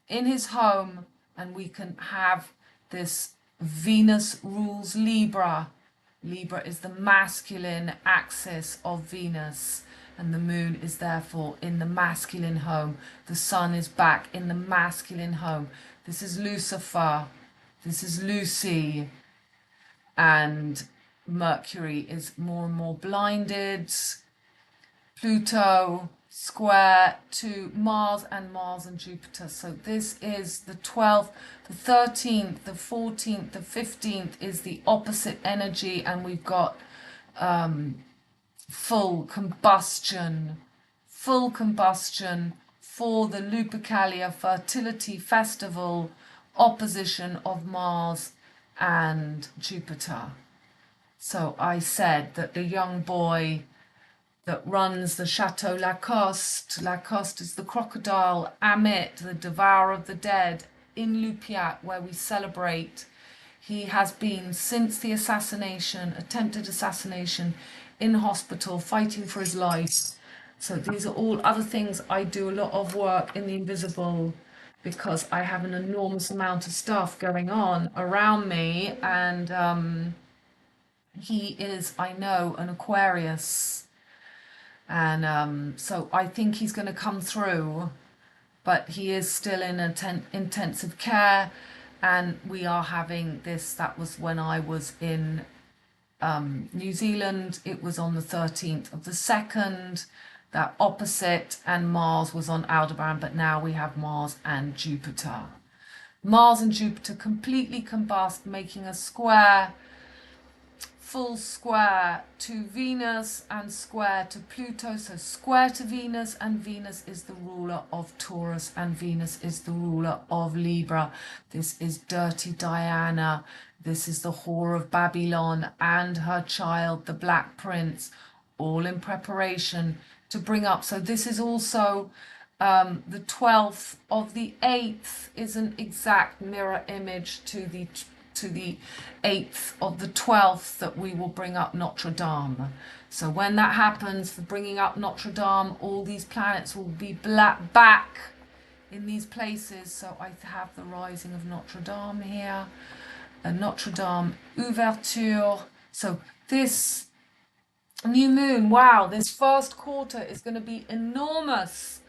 in his home, and we can have this Venus rules Libra. Libra is the masculine axis of Venus, and the moon is therefore in the masculine home. The sun is back in the masculine home. This is Lucifer, this is Lucy, and Mercury is more and more blinded. Pluto square to Mars and Jupiter. So this is the 12th, the 13th, the 14th, the 15th is the opposite energy, and we've got full combustion for the Lupercalia Fertility Festival, opposition of Mars and Jupiter. So I said that the young boy that runs the Chateau Lacoste. Lacoste is the crocodile. Amit, the devourer of the dead, in Lupiac, where we celebrate. He has been, since the attempted assassination, in hospital, fighting for his life. So these are all other things. I do a lot of work in the invisible because I have an enormous amount of stuff going on around me. And he is, I know, an Aquarius. And so I think he's going to come through, but he is still in intensive care. And we are having this, that was when I was in New Zealand. It was on the 13th of the 2nd, that opposite, and Mars was on Aldebaran, but now we have Mars and Jupiter. Mars and Jupiter completely combust, making a square, full square to Venus and square to Pluto. So square to Venus, and Venus is the ruler of Taurus and Venus is the ruler of Libra. This is dirty Diana. This is the whore of Babylon and her child, the Black Prince, all in preparation to bring up. So this is also the 12th of the 8th is an exact mirror image to the 8th of the 12th that we will bring up Notre Dame. So when that happens, for bringing up Notre Dame, all these planets will be back in these places. So I have the rising of Notre Dame here, a Notre Dame ouverture. So this new moon, wow, this first quarter is going to be enormous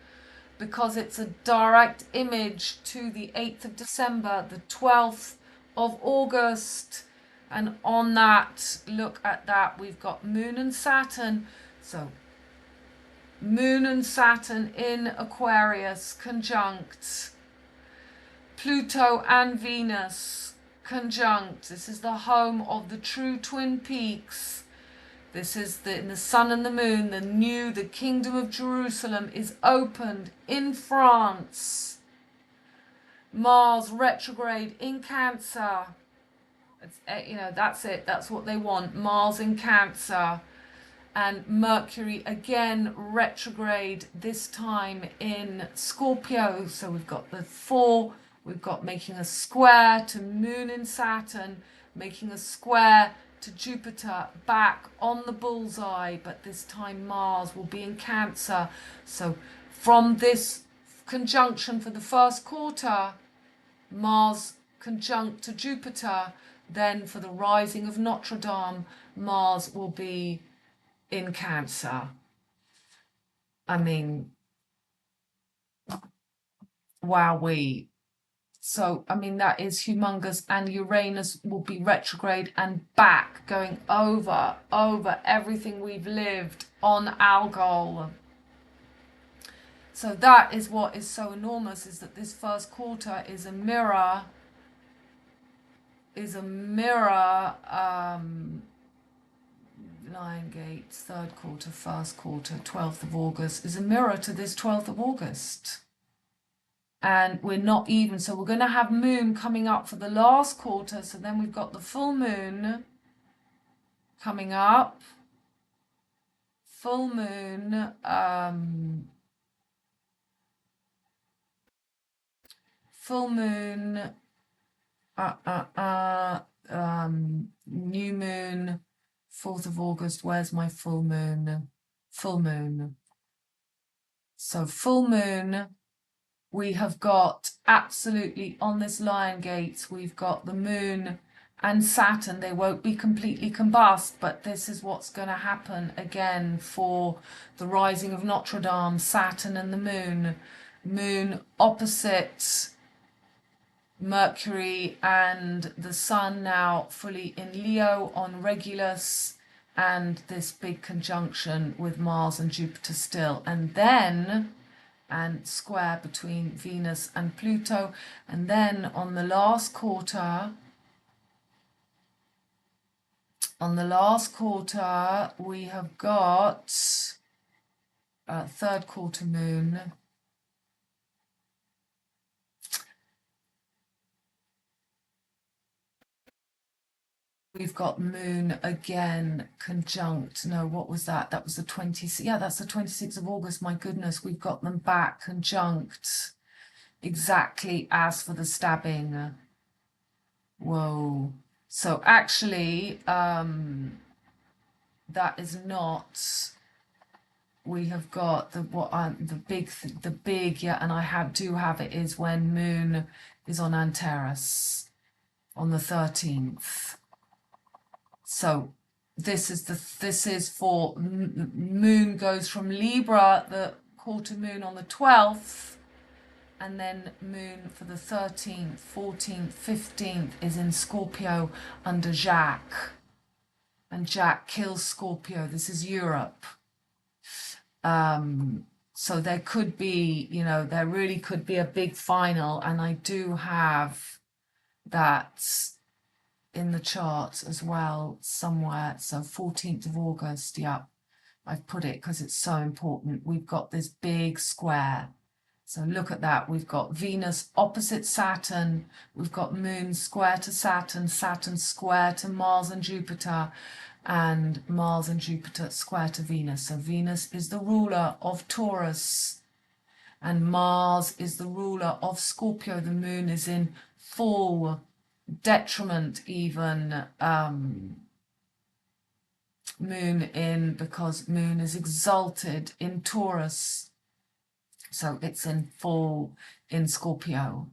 because it's a direct image to the 8th of December, the 12th of August, and on that, look at that, we've got Moon and Saturn. So Moon and Saturn in Aquarius conjunct, Pluto and Venus conjunct. This is the home of the true twin peaks. This is in the sun and the moon. The kingdom of Jerusalem is opened in France. Mars retrograde in Cancer. That's it. That's what they want. Mars in Cancer. And Mercury again retrograde, this time in Scorpio. So we've got the 4. We've got making a square to Moon in Saturn, making a square to Jupiter, back on the bullseye, but this time Mars will be in Cancer. So from this conjunction for the first quarter, Mars conjunct to Jupiter, then for the rising of Notre Dame, Mars will be in Cancer. I mean, wowee. So, I mean, that is humongous, and Uranus will be retrograde and back, going over everything we've lived on Algol. So that is what is so enormous, is that this first quarter is a mirror, Lion Gate, third quarter, first quarter, 12th of August, is a mirror to this 12th of August. And we're not even, so we're going to have moon coming up for the last quarter. So then we've got the full moon coming up. Full moon. Full moon. New moon. 4th of August. Where's my full moon? Full moon. So full moon. We have got absolutely on this Lion Gate, we've got the moon and Saturn. They won't be completely combust, but this is what's going to happen again for the rising of Notre Dame, Saturn and the moon. Moon opposite Mercury and the sun, now fully in Leo on Regulus, and this big conjunction with Mars and Jupiter still. And square between Venus and Pluto. And then on the last quarter, we have got third quarter moon. We've got moon again conjunct. No, what was that? That was the 26th. Yeah, that's the 26th of August. My goodness, we've got them back conjunct exactly as for the stabbing. Whoa. So actually, that is not. We have got the big yeah, and I do have it is when moon is on Antares on the 13th. So this is for moon goes from Libra, the quarter moon on the 12th, and then moon for the 13th, 14th, 15th is in Scorpio under Jacques, and Jacques kills Scorpio. This is Europe. So there could be, there really could be a big final, and I do have that in the charts as well somewhere. So 14th of August, yeah, I've put it because it's so important. We've got this big square. So look at that. We've got Venus opposite Saturn. We've got Moon square to Saturn, Saturn square to Mars and Jupiter, and Mars and Jupiter square to Venus. So Venus is the ruler of Taurus, and Mars is the ruler of Scorpio. The moon is in full detriment, even moon in, because moon is exalted in Taurus. So it's in full in Scorpio.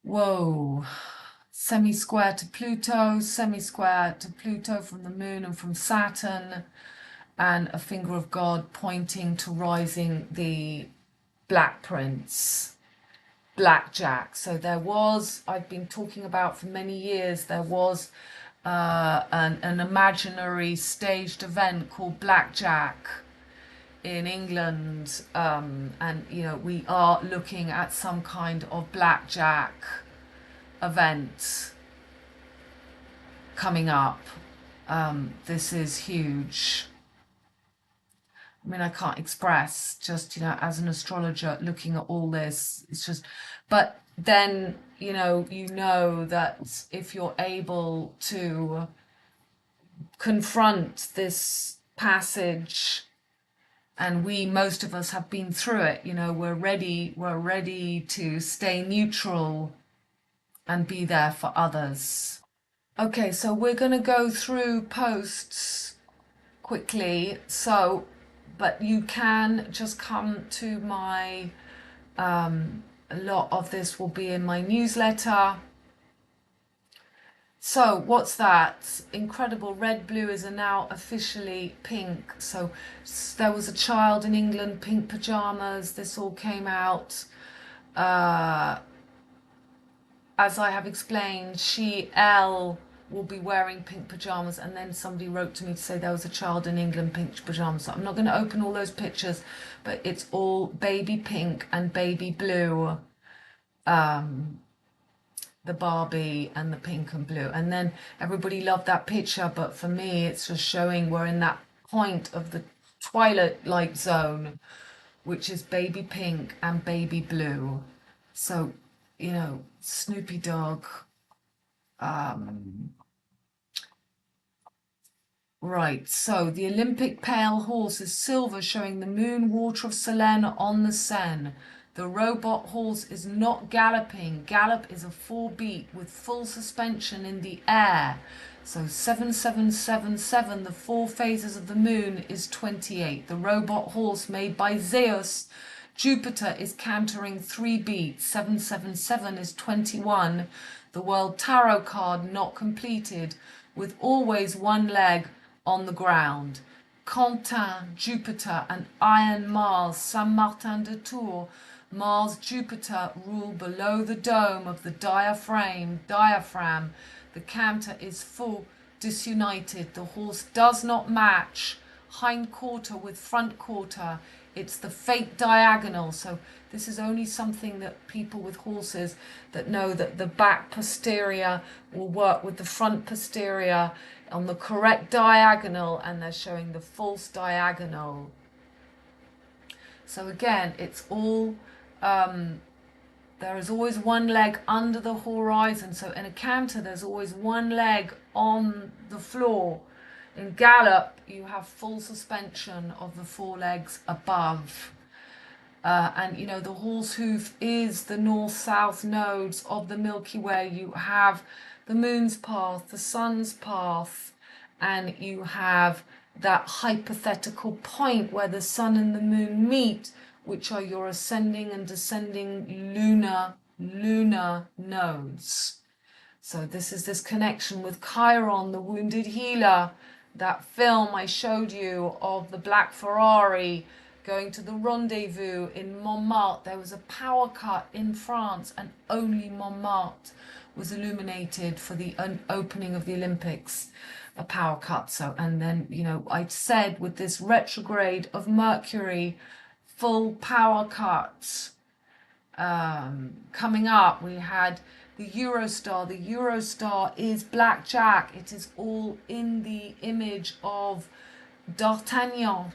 Whoa. Semi-square to Pluto, semi-square to Pluto from the moon and from Saturn, and a finger of God pointing to rising the Black Prince, Blackjack. So there was, I've been talking about for many years, there was an imaginary staged event called Blackjack in England, and we are looking at some kind of Blackjack event coming up. This is huge. I mean, I can't express just, as an astrologer looking at all this, it's just, but then, you know that if you're able to confront this passage, and most of us have been through it, we're ready to stay neutral and be there for others. Okay, so we're going to go through posts quickly. So, but you can just come to my, a lot of this will be in my newsletter. So what's that? Incredible. Red blue is now officially pink. So there was a child in England, pink pajamas. This all came out. As I have explained, Elle will be wearing pink pajamas, and then somebody wrote to me to say there was a child in England, pink pajamas. So I'm not going to open all those pictures, but it's all baby pink and baby blue. The Barbie and the pink and blue. And then everybody loved that picture, but for me, it's just showing we're in that point of the twilight light zone, which is baby pink and baby blue. So, Snoopy Dog. Right, so the Olympic pale horse is silver, showing the moon water of Selene on the Seine. The robot horse is not galloping. Gallop is a 4-beat with full suspension in the air. So 7777, the 4 phases of the moon, is 28. The robot horse made by Zeus, Jupiter, is cantering 3 beats. 777 is 21. The World Tarot card not completed, with always one leg on the ground. Quentin, Jupiter, and Iron Mars, Saint Martin de Tours. Mars, Jupiter rule below the dome of the diaphragm. The canter is full disunited. The horse does not match hind quarter with front quarter. It's the fate diagonal. So this is only something that people with horses that know that the back posterior will work with the front posterior on the correct diagonal, and they're showing the false diagonal. So again, it's all there is always one leg under the horizon. So in a canter, there's always one leg on the floor. In gallop, you have full suspension of the four legs above. And you know, the horse hoof is the north-south nodes of the Milky Way. You have the moon's path, the sun's path, and you have that hypothetical point where the sun and the moon meet, which are your ascending and descending lunar nodes. So this is this connection with Chiron, the wounded healer, that film I showed you of the black Ferrari going to the rendezvous in Montmartre. There was a power cut in France and only Montmartre was illuminated for the opening of the Olympics, a power cut. So, and then, you know, I said with this retrograde of Mercury, full power cuts coming up. We had the Eurostar. The Eurostar is blackjack. It is all in the image of D'Artagnan,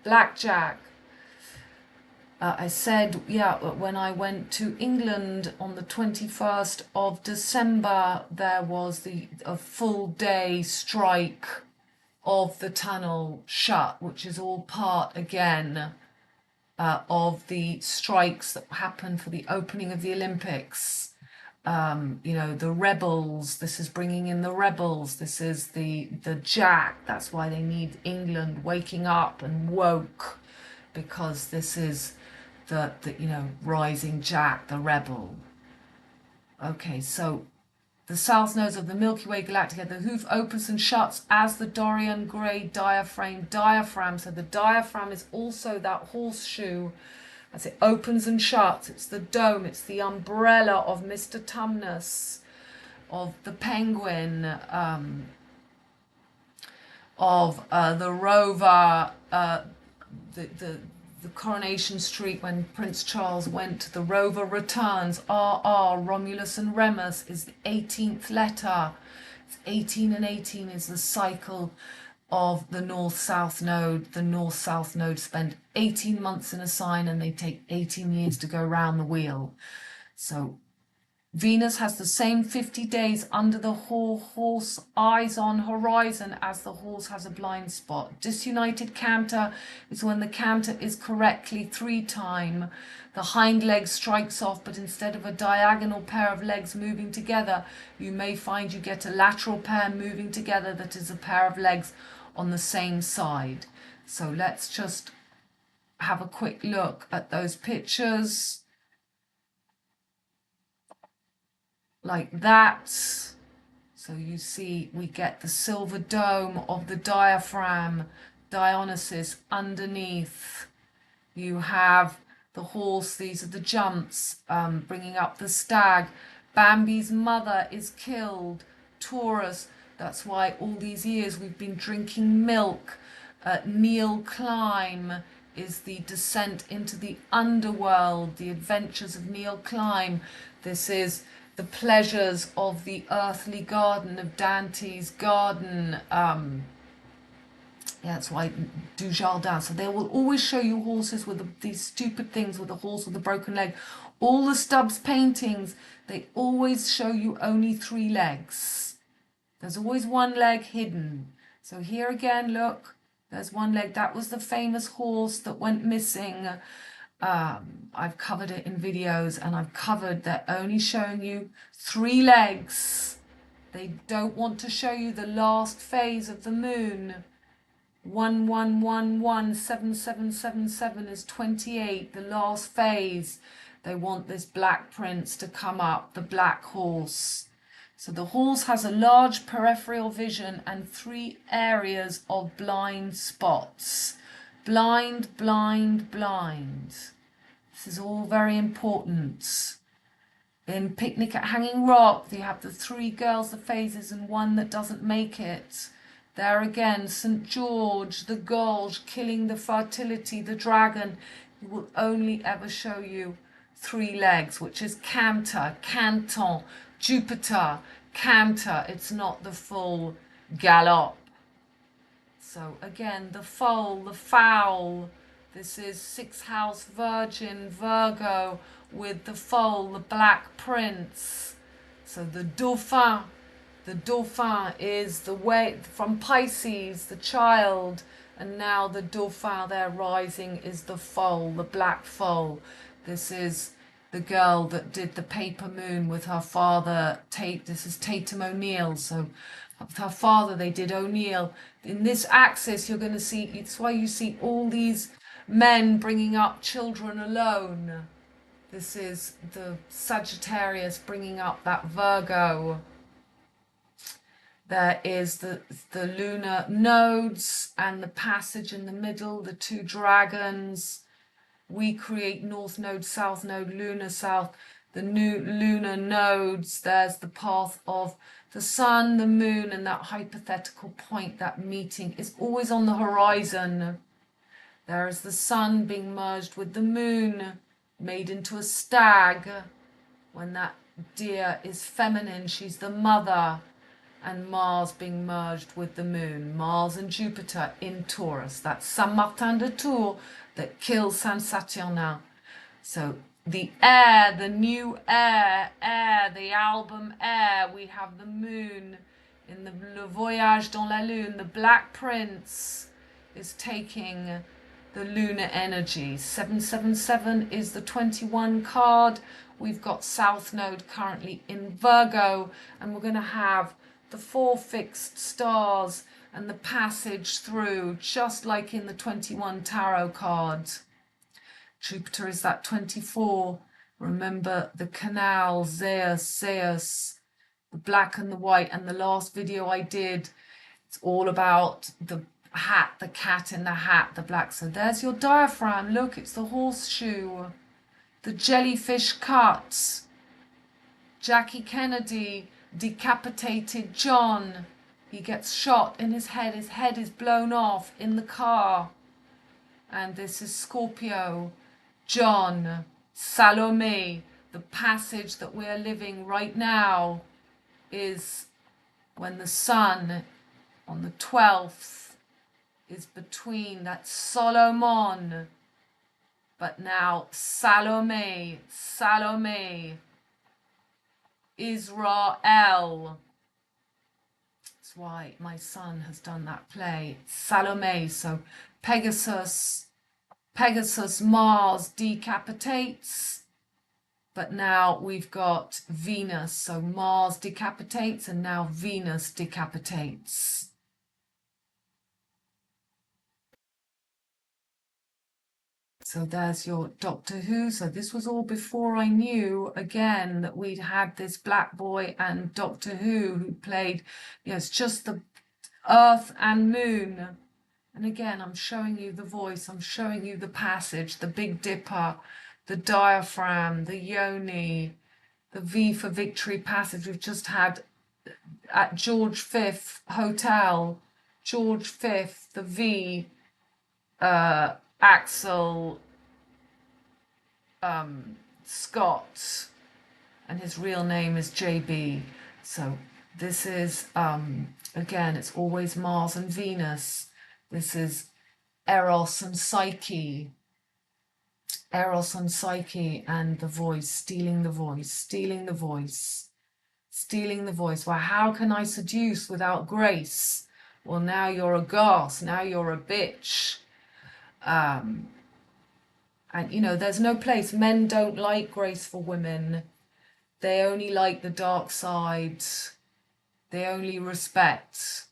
blackjack. I said, yeah, when I went to England on the 21st of December, there was a full day strike of the tunnel shut, which is all part again of the strikes that happened for the opening of the Olympics. You know, the rebels, this is bringing in the rebels, this is the Jack, that's why they need England waking up and woke, because this is the you know, rising Jack, the rebel. Okay, so the south nodes of the Milky Way Galactica, the hoof opens and shuts as the Dorian Gray diaphragm. So the diaphragm is also that horseshoe as it opens and shuts. It's the dome, it's the umbrella of Mr. Tumnus, of the penguin, of the rover, the Coronation Street when Prince Charles went. The rover returns. RR, Romulus and Remus, is the 18th letter. It's 18 and 18 is the cycle of the north-south node. The north-south node spend 18 months in a sign and they take 18 years to go round the wheel. So Venus has the same 50 days under the horse eyes on horizon as the horse has a blind spot. Disunited canter is when the canter is correctly 3-time. The hind leg strikes off, but instead of a diagonal pair of legs moving together, you may find you get a lateral pair moving together that is a pair of legs on the same side. So let's just have a quick look at those pictures. Like that. So you see we get the silver dome of the diaphragm, Dionysus underneath. You have the horse, these are the jumps, bringing up the stag. Bambi's mother is killed, Taurus. That's why all these years we've been drinking milk. Neil Climb is the descent into the underworld, the adventures of Neil Climb. This is the pleasures of the earthly garden, of Dante's garden. Yeah, that's why Dujardin. So they will always show you horses with these stupid things, with a horse with a broken leg. All the Stubbs paintings, they always show you only 3 legs. There's always one leg hidden. So here again, look, there's one leg. That was the famous horse that went missing. I've covered it in videos, and I've covered they're only showing you 3 legs. They don't want to show you the last phase of the moon. 11117777 is 28, the last phase. They want this black prince to come up, the black horse. So the horse has a large peripheral vision and 3 areas of blind spots. Blind, blind, blind. This is all very important. In Picnic at Hanging Rock, you have the 3 girls, the phases, and one that doesn't make it. There again, St. George, the Gulch, killing the fertility, the dragon. He will only ever show you 3 legs, which is canter, canton, Jupiter, canter. It's not the full gallop. So again, the foal, the fowl. This is 6th house Virgin, Virgo, with the foal, the Black Prince. So the Dauphin. The Dauphin is the way from Pisces, the child, and now the Dauphin there rising is the foal, the black foal. This is the girl that did the paper moon with her father. This is Tatum O'Neill. So with her father they did O'Neill. In this axis you're going to see, it's why you see all these men bringing up children alone. This is the Sagittarius bringing up that Virgo. There is the lunar nodes and the passage in the middle, the two dragons. We create north node, south node, lunar south, the new lunar nodes. There's the path of the sun, the moon, and that hypothetical point, that meeting is always on the horizon. There is the sun being merged with the moon, made into a stag. When that deer is feminine, she's the mother. And Mars being merged with the moon. Mars and Jupiter in Taurus. That's Saint Martin de Tours that kills Saint Saturnin. So the Air, the new Air, the album Air. We have the moon in the Le Voyage dans la Lune. The Black Prince is taking the lunar energy. 777 is the 21 card. We've got South Node currently in Virgo. And we're going to have the 4 fixed stars and the passage through, just like in the 21 tarot cards. Jupiter is that 24. Remember the canal, Zeus, the black and the white. And the last video I did, it's all about the hat, the cat in the hat, the black. So there's your diaphragm. Look, it's the horseshoe. The jellyfish cut. Jackie Kennedy decapitated John. He gets shot in his head is blown off in the car. And this is Scorpio, John, Salome. The passage that we're living right now is when the sun on the 12th is between that Solomon, but now Salome, Israel. That's why my son has done that play. Salome. So Pegasus, Mars decapitates. But now we've got Venus. So Mars decapitates and now Venus decapitates. So there's your Doctor Who. So this was all before I knew, again, that we'd had this Black Boy and Doctor Who played, it's just the Earth and Moon. And again, I'm showing you the voice, I'm showing you the passage, the Big Dipper, the diaphragm, the yoni, the V for Victory passage we've just had at George V Hotel, George V, the V, Axel Scott, and his real name is JB. So this is again, it's always Mars and Venus. This is Eros and Psyche, and the voice, stealing the voice. Well, how can I seduce without grace? Well, now you're a goss, now you're a bitch. And there's no place. Men don't like graceful women. They only like the dark side. They only respect.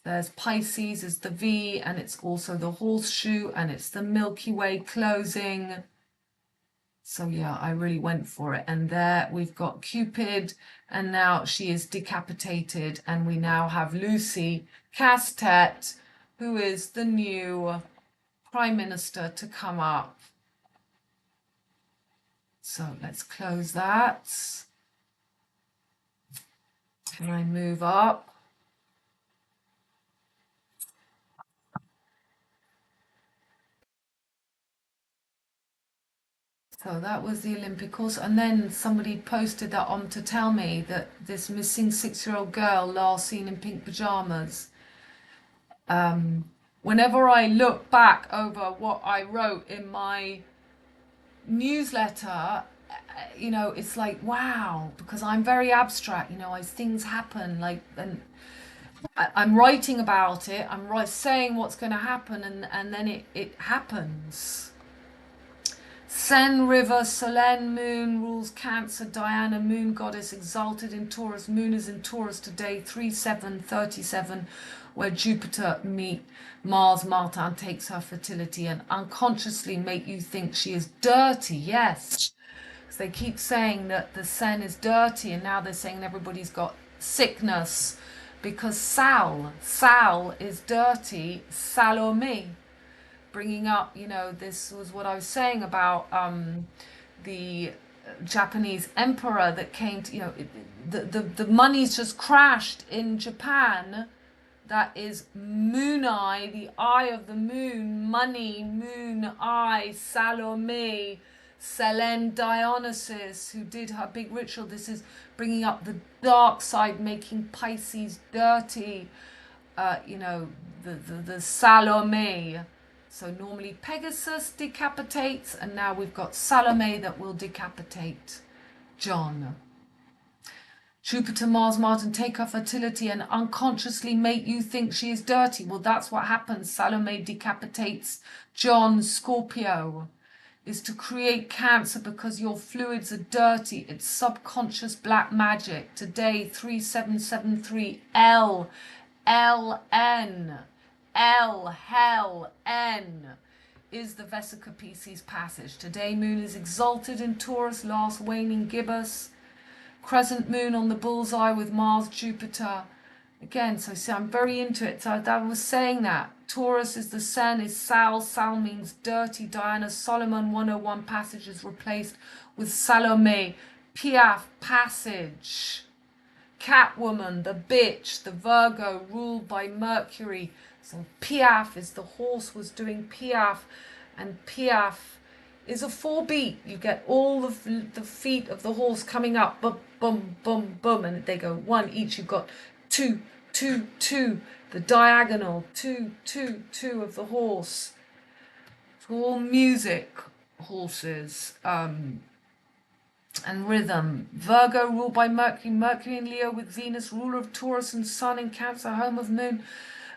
There's Pisces as the V, and it's also the horseshoe, and it's the Milky Way closing. So yeah, I really went for it. And there we've got Cupid, and now she is decapitated, and we now have Lucy Castet, who is the new Prime Minister to come up. So let's close that. Can I move up? So that was the Olympic course. And then somebody posted that on to tell me that this missing 6-year-old girl last seen in pink pajamas. Whenever I look back over what I wrote in my newsletter, it's like, wow, because I'm very abstract, as things happen, like, and I'm writing about it, saying what's going to happen, and then it happens. Seine River, Selene Moon rules Cancer, Diana Moon goddess exalted in Taurus. Moon is in Taurus today, 3737, where Jupiter meet Mars. Martin takes her fertility and unconsciously make you think she is dirty. Yes, because they keep saying that the Seine is dirty, and now they're saying everybody's got sickness because Sal is dirty. Salome. Bringing up, this was what I was saying about the Japanese emperor that came to, the money's just crashed in Japan. That is moon eye, the eye of the moon, money, moon eye, Salome, Selene Dionysus, who did her big ritual. This is bringing up the dark side, making Pisces dirty, the Salome. So normally Pegasus decapitates, and now we've got Salome that will decapitate John. Jupiter, Mars, Martin take her fertility and unconsciously make you think she is dirty. Well, that's what happens. Salome decapitates John. Scorpio is to create Cancer because your fluids are dirty. It's subconscious black magic. Today, 3773 L N. Hell, N is the Vesica Pisces passage. Today, moon is exalted in Taurus, last waning gibbous. Crescent moon on the bullseye with Mars, Jupiter. Again, so see, I'm very into it. So I was saying that. Taurus is the Seine, is Sal. Sal means dirty. Diana, Solomon 101 passage is replaced with Salome. Piaf passage. Catwoman, the bitch, the Virgo, ruled by Mercury. So Piaf is the horse was doing Piaf, and Piaf is a 4-beat. You get all of the feet of the horse coming up, boom, boom, boom, boom, and they go one each. You've got 2, 2, 2, the diagonal, 2, 2, 2 of the horse. It's all music, horses, and rhythm. Virgo ruled by Mercury, Mercury in Leo with Venus, ruler of Taurus and Sun in Cancer, home of Moon.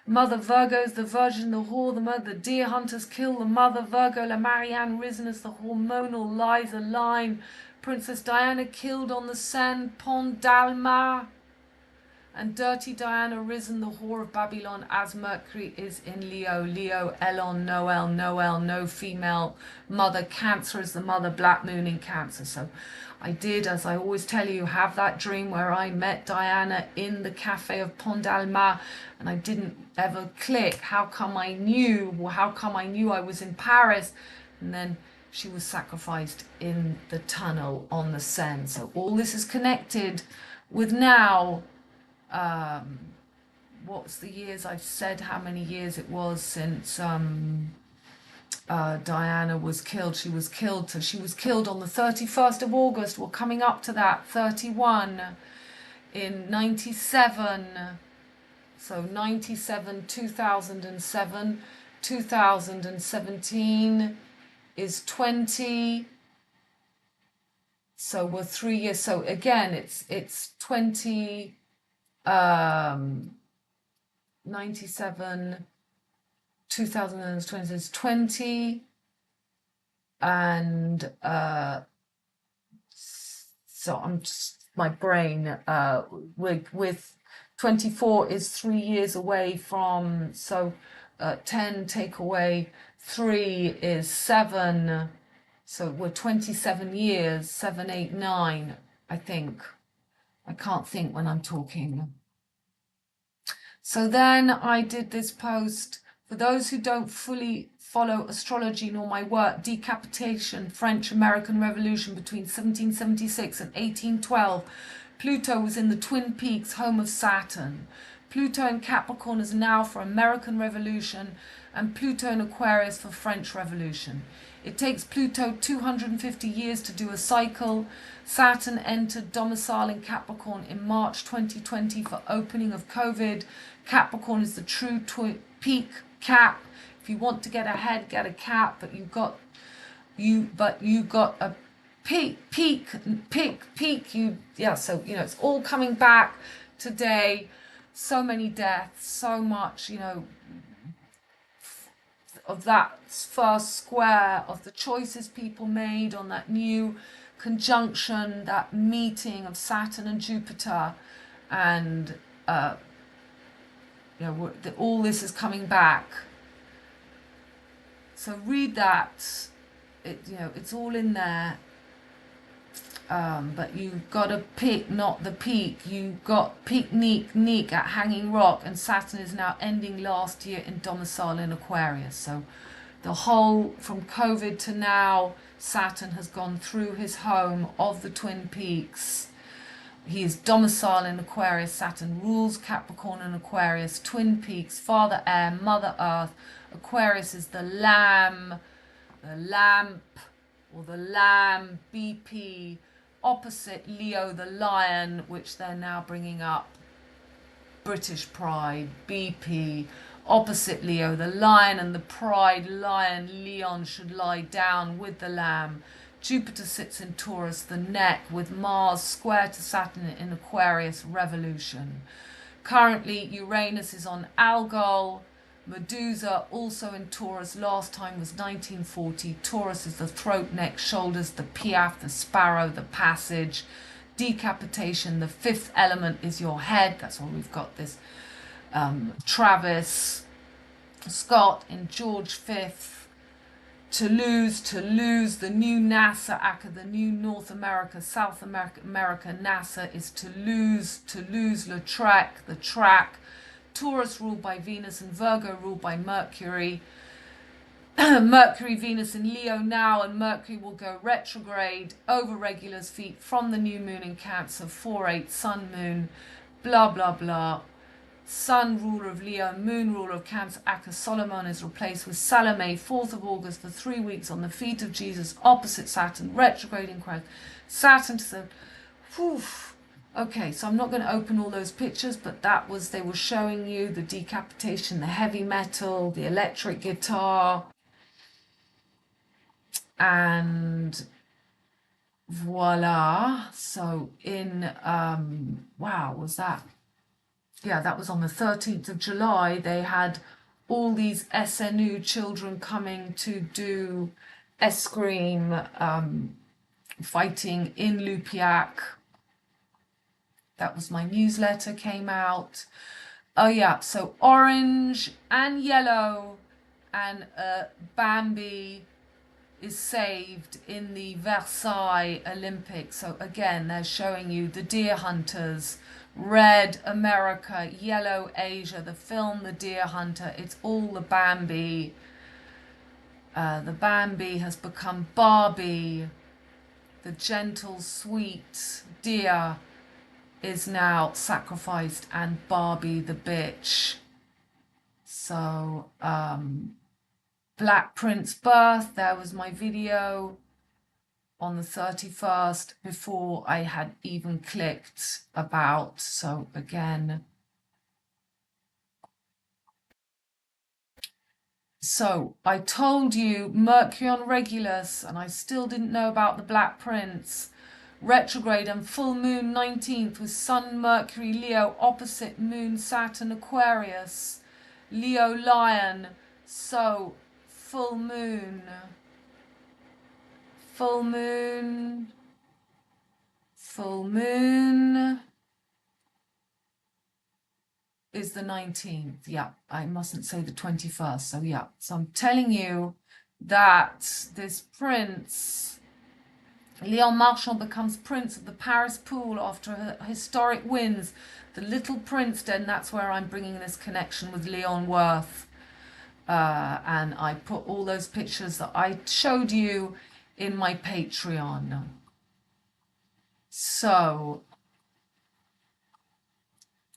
Mother Virgos, the Virgin, the whore, the mother, the deer hunters kill the mother Virgo, La Marianne risen as the hormonal Liza line, Princess Diana killed on the Seine, Pont d'Alma, and Dirty Diana risen, the whore of Babylon, as Mercury is in Leo. Leo, Elon, Noel, no female mother. Cancer is the mother, Black Moon in Cancer. So I did, as I always tell you, have that dream where I met Diana in the cafe of Pont d'Alma, and I didn't ever click. How come I knew I was in Paris? And then she was sacrificed in the tunnel on the Seine. So all this is connected with now, what's the years? I've said how many years it was since Diana was killed. She was killed. So she was killed on the 31st of August. We're coming up to that. 31 in 97. So 97, 2007, 2017 is 20. So we're 3 years. So again, it's 20, 97, 2020 is 20, and so I'm just, my brain with 24 is 3 years away from, so 10 take away 3 is 7, so we're 27 years, 7, 8, 9, I think. I can't think when I'm talking. So then I did this post. For those who don't fully follow astrology nor my work, decapitation, French-American Revolution between 1776 and 1812. Pluto was in the Twin Peaks, home of Saturn. Pluto in Capricorn is now for American Revolution, and Pluto in Aquarius for French Revolution. It takes Pluto 250 years to do a cycle. Saturn entered domicile in Capricorn in March 2020 for opening of COVID. Capricorn is the true peak cap. If you want to get ahead, get a cap, but you've got but you got a peak, so, it's all coming back today. So many deaths, so much, of that first square, of the choices people made on that new conjunction, that meeting of Saturn and Jupiter, and all this is coming back. So read that. It's all in there. But you've got to pick, not the peak. You got peak neek at Hanging Rock, and Saturn is now ending last year in domicile in Aquarius. So the whole, from COVID to now, Saturn has gone through his home of the Twin Peaks. He is domicile in Aquarius. Saturn rules Capricorn and Aquarius. Twin Peaks, Father Air, Mother Earth. Aquarius is the lamb, the lamp, or the lamb, BP, opposite Leo, the lion, which they're now bringing up. British pride, BP, opposite Leo, the lion and the pride, lion, Leon should lie down with the lamb. Jupiter sits in Taurus, the neck, with Mars square to Saturn in Aquarius, revolution. Currently, Uranus is on Algol. Medusa also in Taurus, last time was 1940. Taurus is the throat, neck, shoulders, the piaf, the sparrow, the passage, decapitation. The fifth element is your head. That's why we've got this Travis Scott in George V. Toulouse, the new NASA, aka the new North America, South America, NASA is Toulouse-Lautrec, the track. Taurus ruled by Venus and Virgo ruled by Mercury. Mercury, Venus in Leo now, and Mercury will go retrograde over Regular's feet from the new moon in Cancer, 4/8 Sun Moon, blah blah blah. Sun ruler of Leo, Moon ruler of Cancer, Aka Solomon is replaced with Salome, 4th of August for 3 weeks on the feet of Jesus, opposite Saturn, retrograding Christ. Saturn to the... Whew. Okay, so I'm not going to open all those pictures, but they were showing you the decapitation, the heavy metal, the electric guitar, and voila. So was that? Yeah, that was on the 13th of July. They had all these SNU children coming to do escrime, fighting in Lupiac. That was my newsletter came out. Oh yeah, so orange and yellow and Bambi is saved in the Versailles Olympics. So again, they're showing you the deer hunters, red America, yellow Asia, the film The Deer Hunter. It's all the Bambi. The Bambi has become Barbie. The gentle, sweet deer is now sacrificed, and Barbie the bitch. So Black Prince birth, there was my video on the 31st before I had even clicked about. So again, so I told you Mercury on Regulus, and I still didn't know about the Black Prince. Retrograde and full moon 19th with Sun, Mercury, Leo, opposite Moon, Saturn, Aquarius, Leo, Lion. So full moon is the 19th. Yeah, I mustn't say the 21st. So yeah, so I'm telling you that this prince, Leon Marchand, becomes prince of the Paris pool after historic wins. The Little Prince, then that's where I'm bringing this connection with Leon Worth. And I put all those pictures that I showed you in my Patreon. So,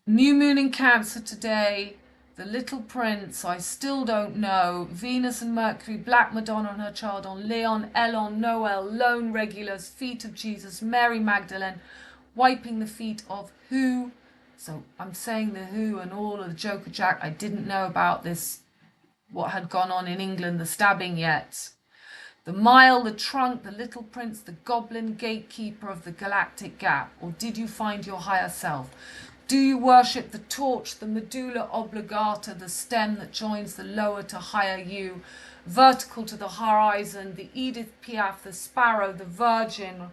new moon in Cancer today. The Little Prince, I still don't know. Venus and Mercury, Black Madonna and her child on Leon, Elon, Noel, Lone Regulars, feet of Jesus, Mary Magdalene, wiping the feet of who? So I'm saying the who and all of the Joker Jack. I didn't know about this, what had gone on in England, the stabbing yet. The mile, the trunk, the little prince, the goblin gatekeeper of the galactic gap? Or did you find your higher self? Do you worship the torch, the medulla oblongata, the stem that joins the lower to higher you, vertical to the horizon, the Edith Piaf, the sparrow, the virgin,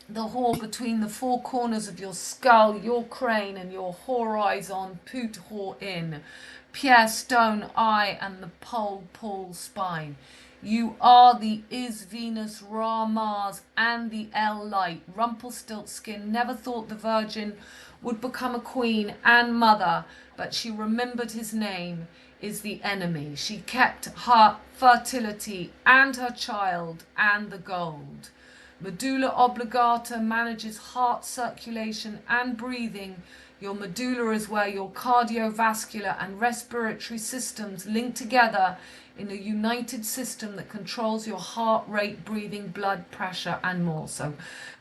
the hall between the four corners of your skull, your crane, and your horizon, put hor in, Pierre stone eye, and the pole Paul spine? You are the Is Venus, Ra Mars, and the L light. Rumpelstiltskin never thought the Virgin would become a queen and mother, but she remembered his name is the enemy. She kept her fertility and her child and the gold. Medulla oblongata manages heart circulation and breathing. Your medulla is where your cardiovascular and respiratory systems link together in a united system that controls your heart rate, breathing, blood pressure, and more. So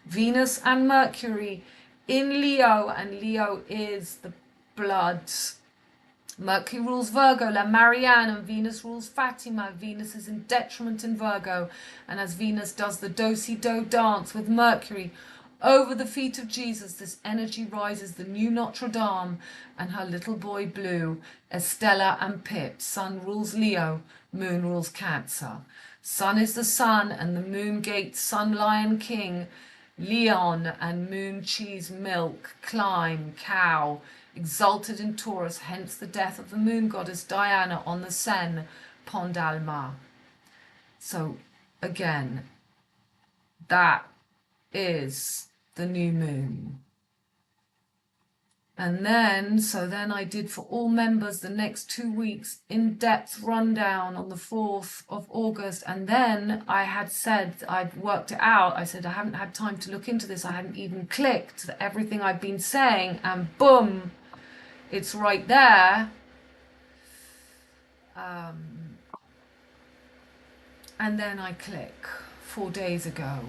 Venus and Mercury in Leo, and Leo is the blood. Mercury rules Virgo, La Marianne, and Venus rules Fatima. Venus is in detriment in Virgo, and as Venus does the do-si-do dance with Mercury over the feet of Jesus, this energy rises the new Notre Dame and her little boy Blue, Estella and Pip. Sun rules Leo, Moon rules Cancer. Sun is the sun, and the moon gates Sun Lion King, Leon, and moon cheese milk, climb, cow, exalted in Taurus, hence the death of the moon goddess Diana on the Seine, Pont d'Alma. So again, that is the new moon. And then, then I did for all members the next 2 weeks in-depth rundown on the 4th of August. And then I had said, I'd worked it out. I said, I haven't had time to look into this. I hadn't even clicked everything I've been saying, and boom, it's right there. And then I click 4 days ago.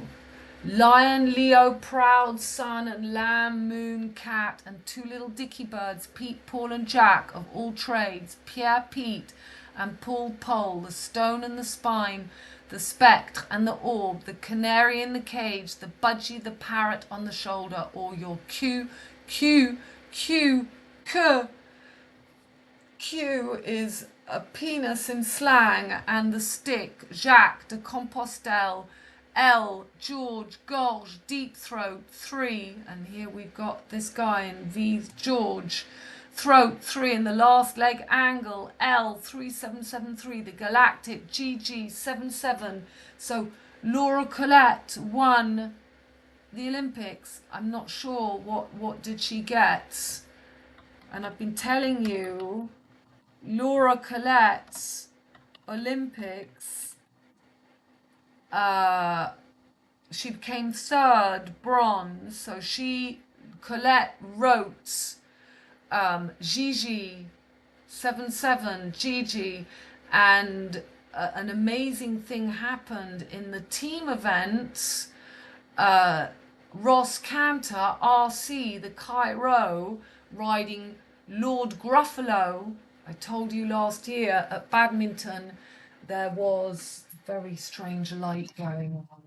Lion, Leo, proud sun, and lamb, moon, cat, and 2 little dicky birds, Pete, Paul, and Jack of all trades, Pierre, Pete, and Paul, Pole, the stone and the spine, the spectre and the orb, the canary in the cage, the budgie, the parrot on the shoulder, or your Q. Q is a penis in slang, and the stick, Jacques de Compostelle, L, George, gorge, deep throat, 3, and here we've got this guy in V, George, throat, 3, in the last leg angle, L, 3773, the galactic, GG, 77, so Laura Collette won the Olympics. I'm not sure what did she get, and I've been telling you, Laura Collette's Olympics, she became 3rd, bronze. So Colette wrote Gigi, 77, Gigi, and an amazing thing happened in the team event. Ross Cantor, RC, the Cairo, riding Lord Gruffalo. I told you last year at badminton there was very strange light going on.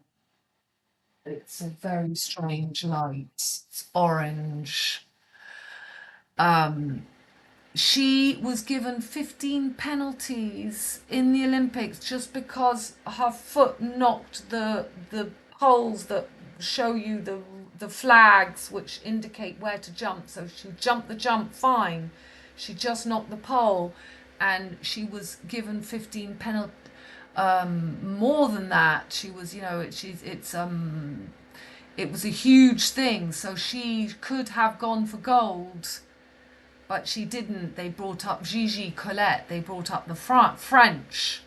It's a very strange light. It's orange. She was given 15 penalties in the Olympics just because her foot knocked the poles that show you the flags which indicate where to jump. So she jumped the jump fine. She just knocked the pole, and she was given 15 penalties. More than that, she was, it was a huge thing. So she could have gone for gold, but she didn't. They brought up Gigi Colette. They brought up the French.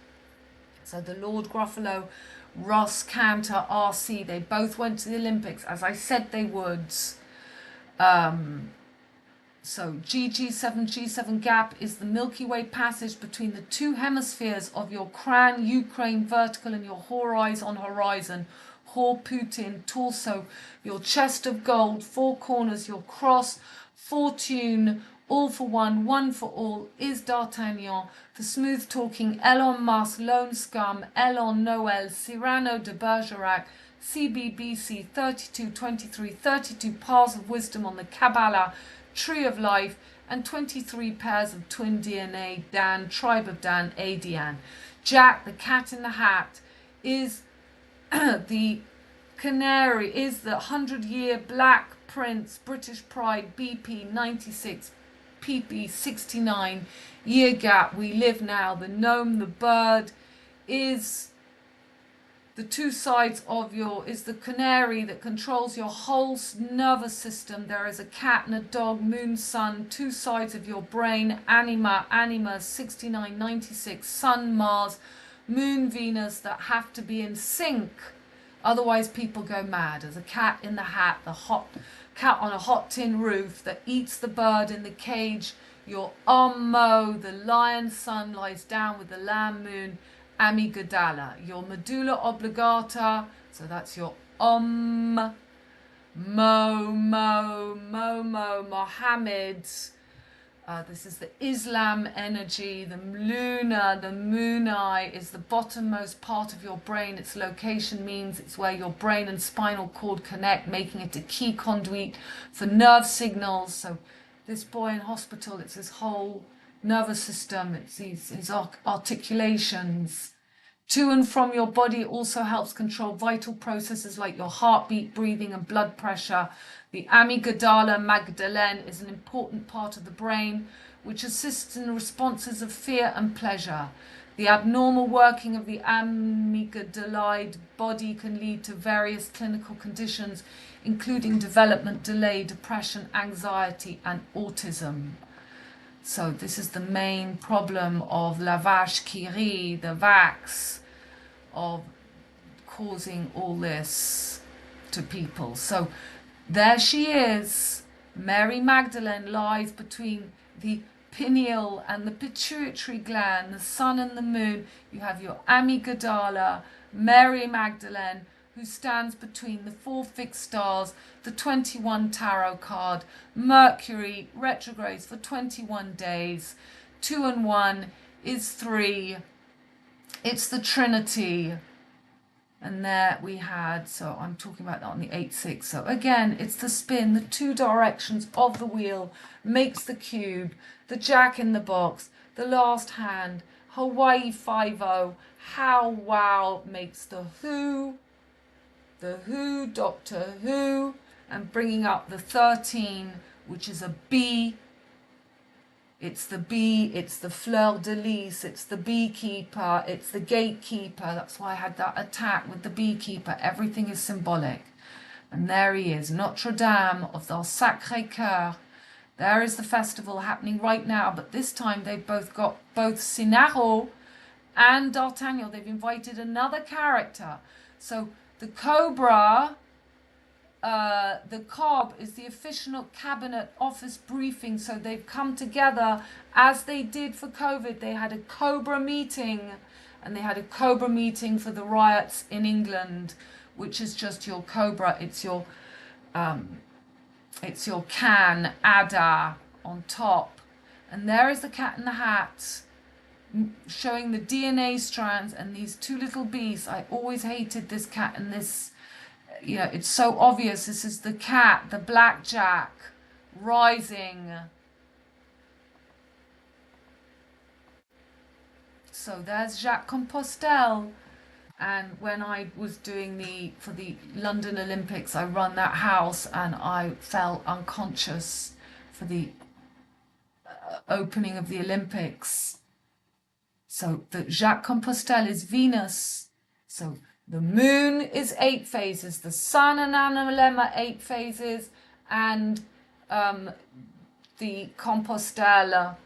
So the Lord Gruffalo, Ross Cantor, RC, they both went to the Olympics, as I said they would. So G7 gap is the Milky Way passage between the 2 hemispheres of your Cran, Ukraine, vertical, and your horizon, Hor Putin, torso, your chest of gold, 4 corners, your cross, fortune, All for one for all is D'Artagnan, for smooth talking, Elon Musk, Lone Scum, Elon Noel, Cyrano de Bergerac, CBBC 3223, 32 paths of wisdom on the Kabbalah, tree of life, and 23 pairs of twin DNA, Dan, tribe of Dan, Adian. Jack, the cat in the hat, is the canary, is the 100-year black prince, British pride, BP 96, PP 69, year gap, we live now. The gnome, the bird, is the two sides of is the canary that controls your whole nervous system. There is a cat and a dog, moon, sun, two sides of your brain, anima 69, 96, sun, Mars, moon, Venus, that have to be in sync. Otherwise people go mad. There's a cat in the hat, the hot cat on a hot tin roof that eats the bird in the cage. Your Ommo, the lion sun, lies down with the lamb moon, amygdala. Your medulla oblongata, so that's your Mohammed. This is the Islam energy. The Luna, the moon eye, is the bottommost part of your brain. Its location means it's where your brain and spinal cord connect, making it a key conduit for nerve signals. So this boy in hospital, it's his whole nervous system, it's his articulations. To and from your body also helps control vital processes like your heartbeat, breathing, and blood pressure. The amygdala, Magdalene, is an important part of the brain which assists in responses of fear and pleasure. The abnormal working of the amygdaloid body can lead to various clinical conditions, including development delay, depression, anxiety, and autism. So this is the main problem of la vache qui rit, the vax, of causing all this to people. So there she is. Mary Magdalene lies between the pineal and the pituitary gland, the sun and the moon. You have your amygdala, Mary Magdalene, who stands between the 4 fixed stars, the 21 tarot card, Mercury retrogrades for 21 days. 2 and 1 is 3. It's the Trinity. And there we had, so I'm talking about that on the 8-6. So again, it's the spin, the 2 directions of the wheel makes the cube, the jack in the box, the last hand, Hawaii 5-0, how wow makes the Who, Doctor Who, and bringing up the 13, which is a bee. It's the bee, it's the fleur de lis, it's the beekeeper, it's the gatekeeper. That's why I had that attack with the beekeeper. Everything is symbolic. And there he is, Notre Dame of the Sacré Coeur. There is the festival happening right now, but this time they've both got both Cinaro and D'Artagnan. They've invited another character. So the Cobra, the Cob, is the official cabinet office briefing. So they've come together as they did for COVID. They had a Cobra meeting, and they had a Cobra meeting for the riots in England, which is just your Cobra. It's your can, Ada, on top. And there is the cat in the hat, showing the DNA strands and these 2 little bees. I always hated this cat and this, it's so obvious. This is the cat, the blackjack, rising. So there's Jacques Compostelle. And when I was doing for the London Olympics, I run that house and I fell unconscious for the opening of the Olympics. So the Jacques Compostelle is Venus. So the moon is 8 phases, the sun and Analemma 8 phases, and the Compostelle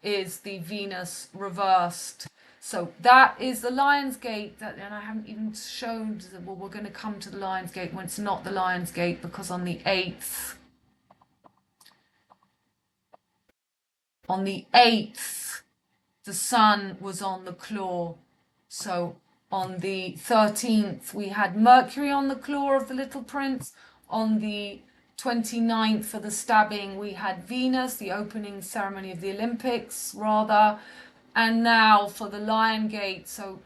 is the Venus reversed. So that is the Lion's Gate, and I haven't even shown, well, we're going to come to the Lion's Gate when it's not the Lion's Gate, because on the 8th, the sun was on the claw. So on the 13th, we had Mercury on the claw of the little prince. On the 29th for the stabbing, we had Venus, the opening ceremony of the Olympics, rather. And now for the Lion Gate, so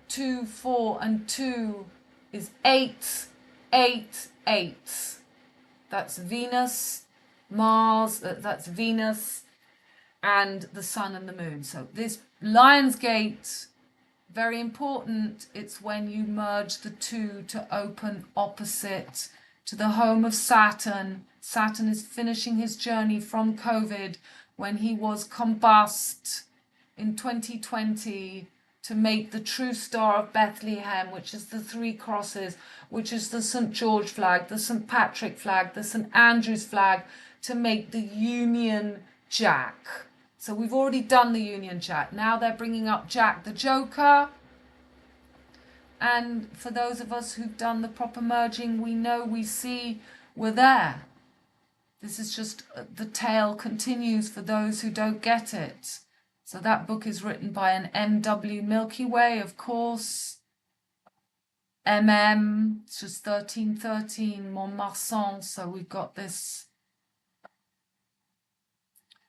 2, 4, and 2 is 8, 8, 8. That's Venus, Mars, that's Venus, and the Sun and the Moon. So this Lion's Gate, very important. It's when you merge the two to open opposite to the home of Saturn. Saturn is finishing his journey from COVID when he was combust in 2020 to make the true Star of Bethlehem, which is the 3 crosses, which is the St. George flag, the St. Patrick flag, the St. Andrew's flag, to make the Union Jack. So we've already done the Union Jack. Now they're bringing up Jack the Joker. And for those of us who've done the proper merging, we know, we see, we're there. This is just, the tale continues for those who don't get it. So that book is written by an M.W. Milky Way, of course. MM, it's just 1313, Montmarsan. So we've got this.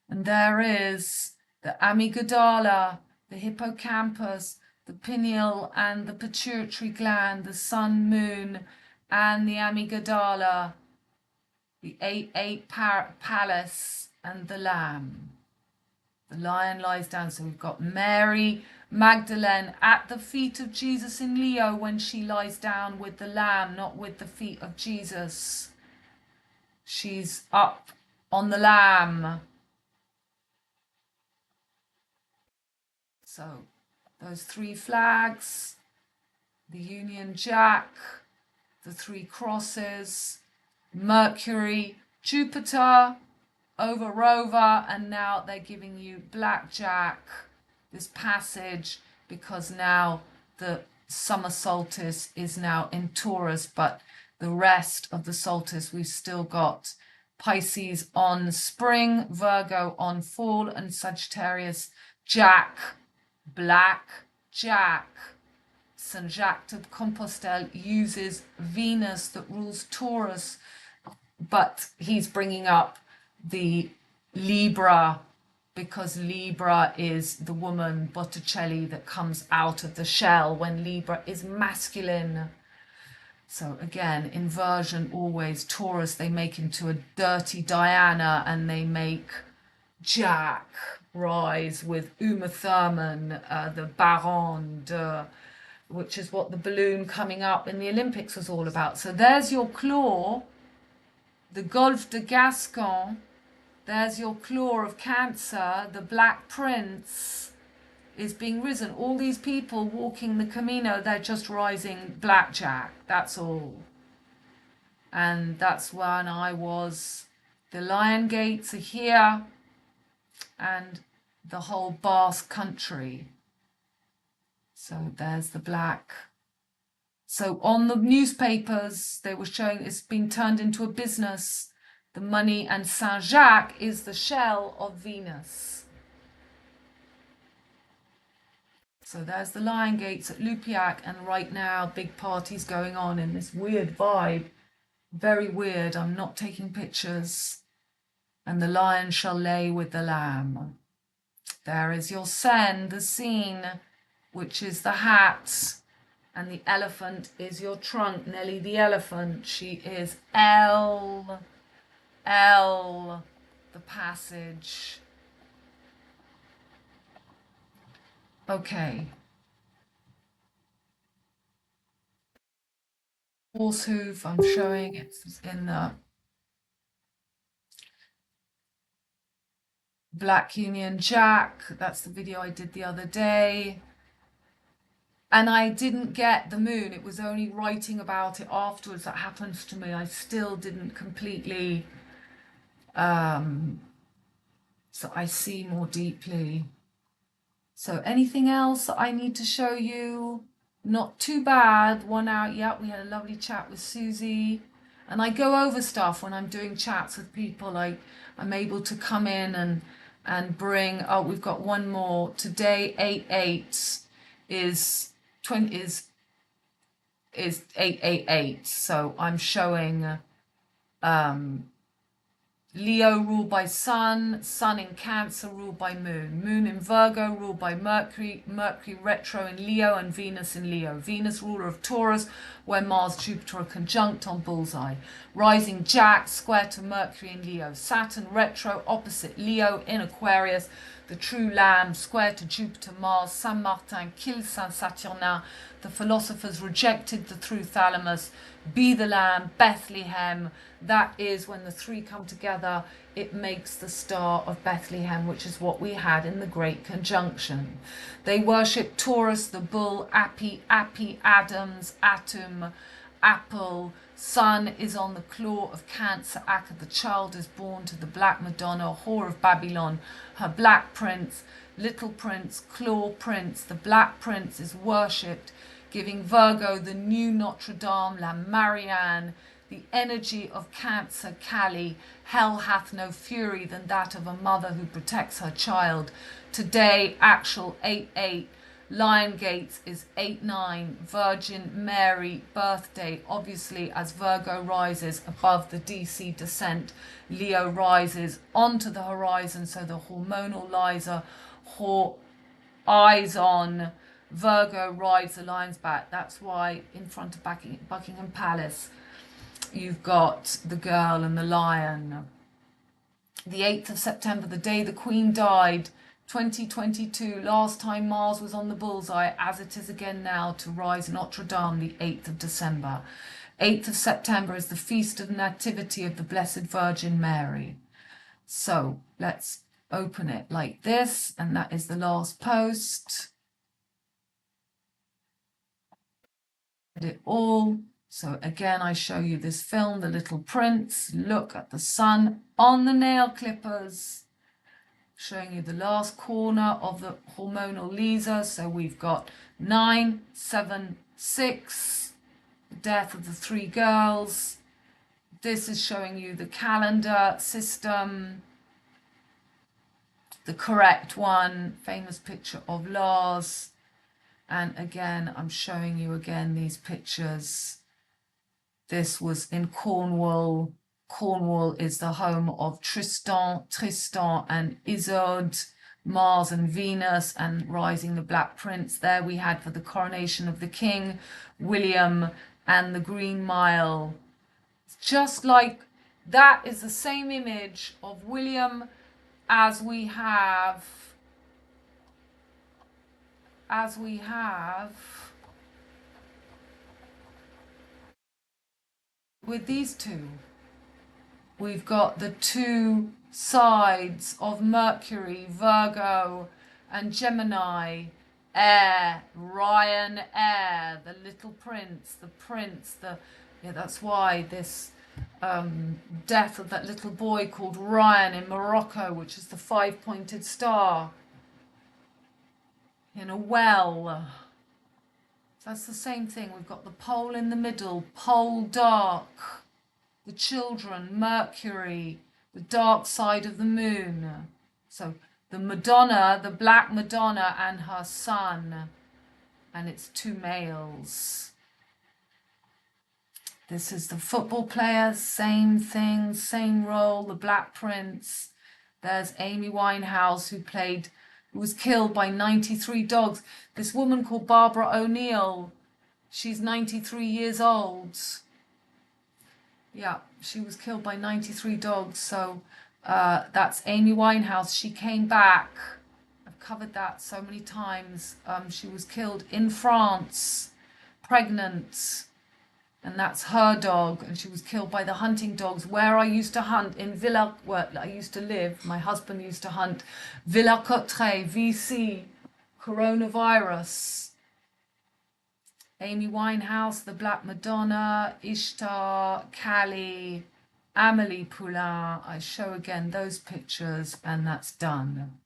And there is the amygdala, the hippocampus, the pineal and the pituitary gland, the sun, moon, and the amygdala, the 8-8 palace, and the lamb. The lion lies down. So we've got Mary Magdalene at the feet of Jesus in Leo when she lies down with the lamb, not with the feet of Jesus. She's up on the lamb. So those 3 flags, the Union Jack, the 3 crosses, Mercury, Jupiter, over Rover, and now they're giving you Blackjack, this passage, because now the summer solstice is now in Taurus, but the rest of the solstice we've still got Pisces on spring, Virgo on fall, and Sagittarius Jack, Black Jack. Saint Jacques de Compostelle uses Venus that rules Taurus, but he's bringing up the Libra, because Libra is the woman Botticelli that comes out of the shell when Libra is masculine. So again, inversion always. Taurus, they make into a dirty Diana, and they make Jack rise with Uma Thurman, the Baron de, which is what the balloon coming up in the Olympics was all about. So there's your claw, the Golfe de Gascon. There's your claw of Cancer. The Black Prince is being risen. All these people walking the Camino, they're just rising Blackjack. That's all. And that's when I was. The Lion Gates are here. And the whole Basque country. So there's the black. So on the newspapers, they were showing it's been turned into a business. The money, and Saint-Jacques is the shell of Venus. So there's the Lion Gates at Lupiac, and right now big parties going on in this weird vibe. Very weird. I'm not taking pictures. And the lion shall lay with the lamb. There is your Seine, the scene, which is the hat. And the elephant is your trunk, Nelly the elephant. She is L, the passage. Okay. Horse hoof, I'm showing it's in the Black Union Jack. That's the video I did the other day. And I didn't get the moon. It was only writing about it afterwards that happens to me. I still didn't completely, so I see more deeply. So anything else that I need to show you? Not too bad. 1 hour. Yeah, we had a lovely chat with Susie. And I go over stuff when I'm doing chats with people. I'm able to come in and bring, oh, we've got one more. Today, 8-8 is 888. So I'm showing Leo ruled by Sun, Sun in Cancer ruled by Moon, Moon in Virgo ruled by Mercury, Mercury retro in Leo and Venus in Leo, Venus ruler of Taurus where Mars, Jupiter are conjunct on bullseye, rising Jack square to Mercury in Leo, Saturn retro opposite Leo in Aquarius, the true Lamb square to Jupiter, Mars, Saint Martin kills Saint Saturnin, the philosophers rejected the true thalamus, be the Lamb, Bethlehem. That is when the three come together, it makes the Star of Bethlehem, which is what we had in the Great Conjunction. They worship Taurus, the bull, Api, Adams, Atum, Apple. Sun is on the claw of Cancer, Akka, the child is born to the Black Madonna, whore of Babylon, her black prince, little prince, claw prince. The black prince is worshipped, giving Virgo the new Notre Dame, La Marianne, the energy of Cancer, Kali. Hell hath no fury than that of a mother who protects her child. Today, actual 8-8. Lion Gates is 8-9. Virgin Mary birthday. Obviously, as Virgo rises above the DC descent, Leo rises onto the horizon. So the hormonal Liza, eyes on. Virgo rides the lion's back. That's why in front of Buckingham Palace, you've got the girl and the lion. The 8th of September, the day the Queen died, 2022, last time Mars was on the bullseye, as it is again now, to rise Notre Dame, the 8th of December. 8th of September is the Feast of Nativity of the Blessed Virgin Mary. So let's open it like this, and that is the last post. It all. So again, I show you this film, The Little Prince. Look at the sun on the nail clippers, showing you the last corner of the hormonal Lisa. So we've got 9, 7, 6, the death of the three girls. This is showing you the calendar system, the correct one, famous picture of Lars. And again, I'm showing you again these pictures. This was in Cornwall. Cornwall is the home of Tristan and Isolde, Mars and Venus, and rising the Black Prince. There we had for the coronation of the King, William and the Green Mile. Just like that is the same image of William as we have with these two. We've got the two sides of Mercury, Virgo and Gemini, Air, Ryan Air, the little prince, that's why this death of that little boy called Ryan in Morocco, which is the 5-pointed star in a well. That's the same thing. We've got the pole in the middle, Poldark, the children, Mercury, the dark side of the moon. So the Madonna, the Black Madonna and her son, and it's two males. This is the football players, same thing, same role, the Black Prince. There's Amy Winehouse, who was killed by 93 dogs. This woman called Barbara O'Neill, she's 93 years old. Yeah, she was killed by 93 dogs. So that's Amy Winehouse. She came back. I've covered that so many times. She was killed in France, pregnant. And that's her dog, and she was killed by the hunting dogs. Where I used to hunt in Villa, where I used to live, my husband used to hunt, Villa Cotteret, VC, coronavirus. Amy Winehouse, the Black Madonna, Ishtar, Kali, Amélie Poulain. I show again those pictures, and that's done.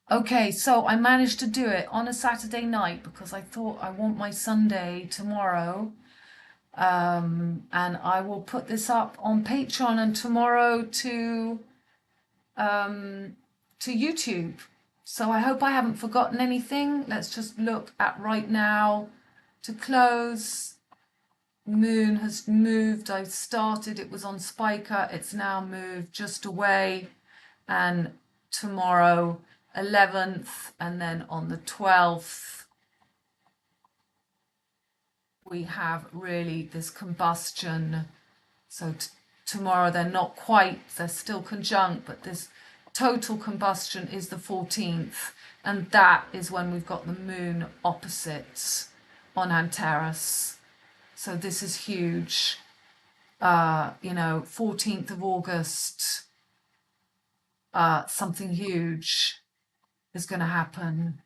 Okay, so I managed to do it on a Saturday night because I thought I want my Sunday tomorrow. And I will put this up on Patreon and tomorrow to YouTube. So I hope I haven't forgotten anything. Let's just look at right now to close. moon has moved. I started, it was on Spica, it's now moved just away, and tomorrow 11th, and then on the 12th we have really this combustion. So tomorrow they're not quite, they're still conjunct, but this total combustion is the 14th, and that is when we've got the moon opposites on Antares. So this is huge. 14th of August, something huge is going to happen.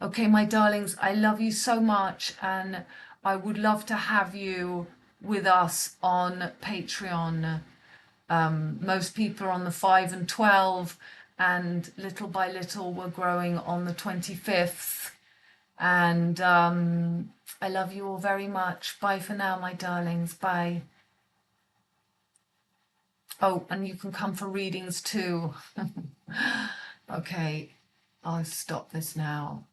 Okay, my darlings, I love you so much, and I would love to have you with us on Patreon. Most people are on the 5 and 12, and little by little we're growing on the 25th. And I love you all very much. Bye for now, my darlings. Bye. Oh, and you can come for readings too. Okay, I'll stop this now.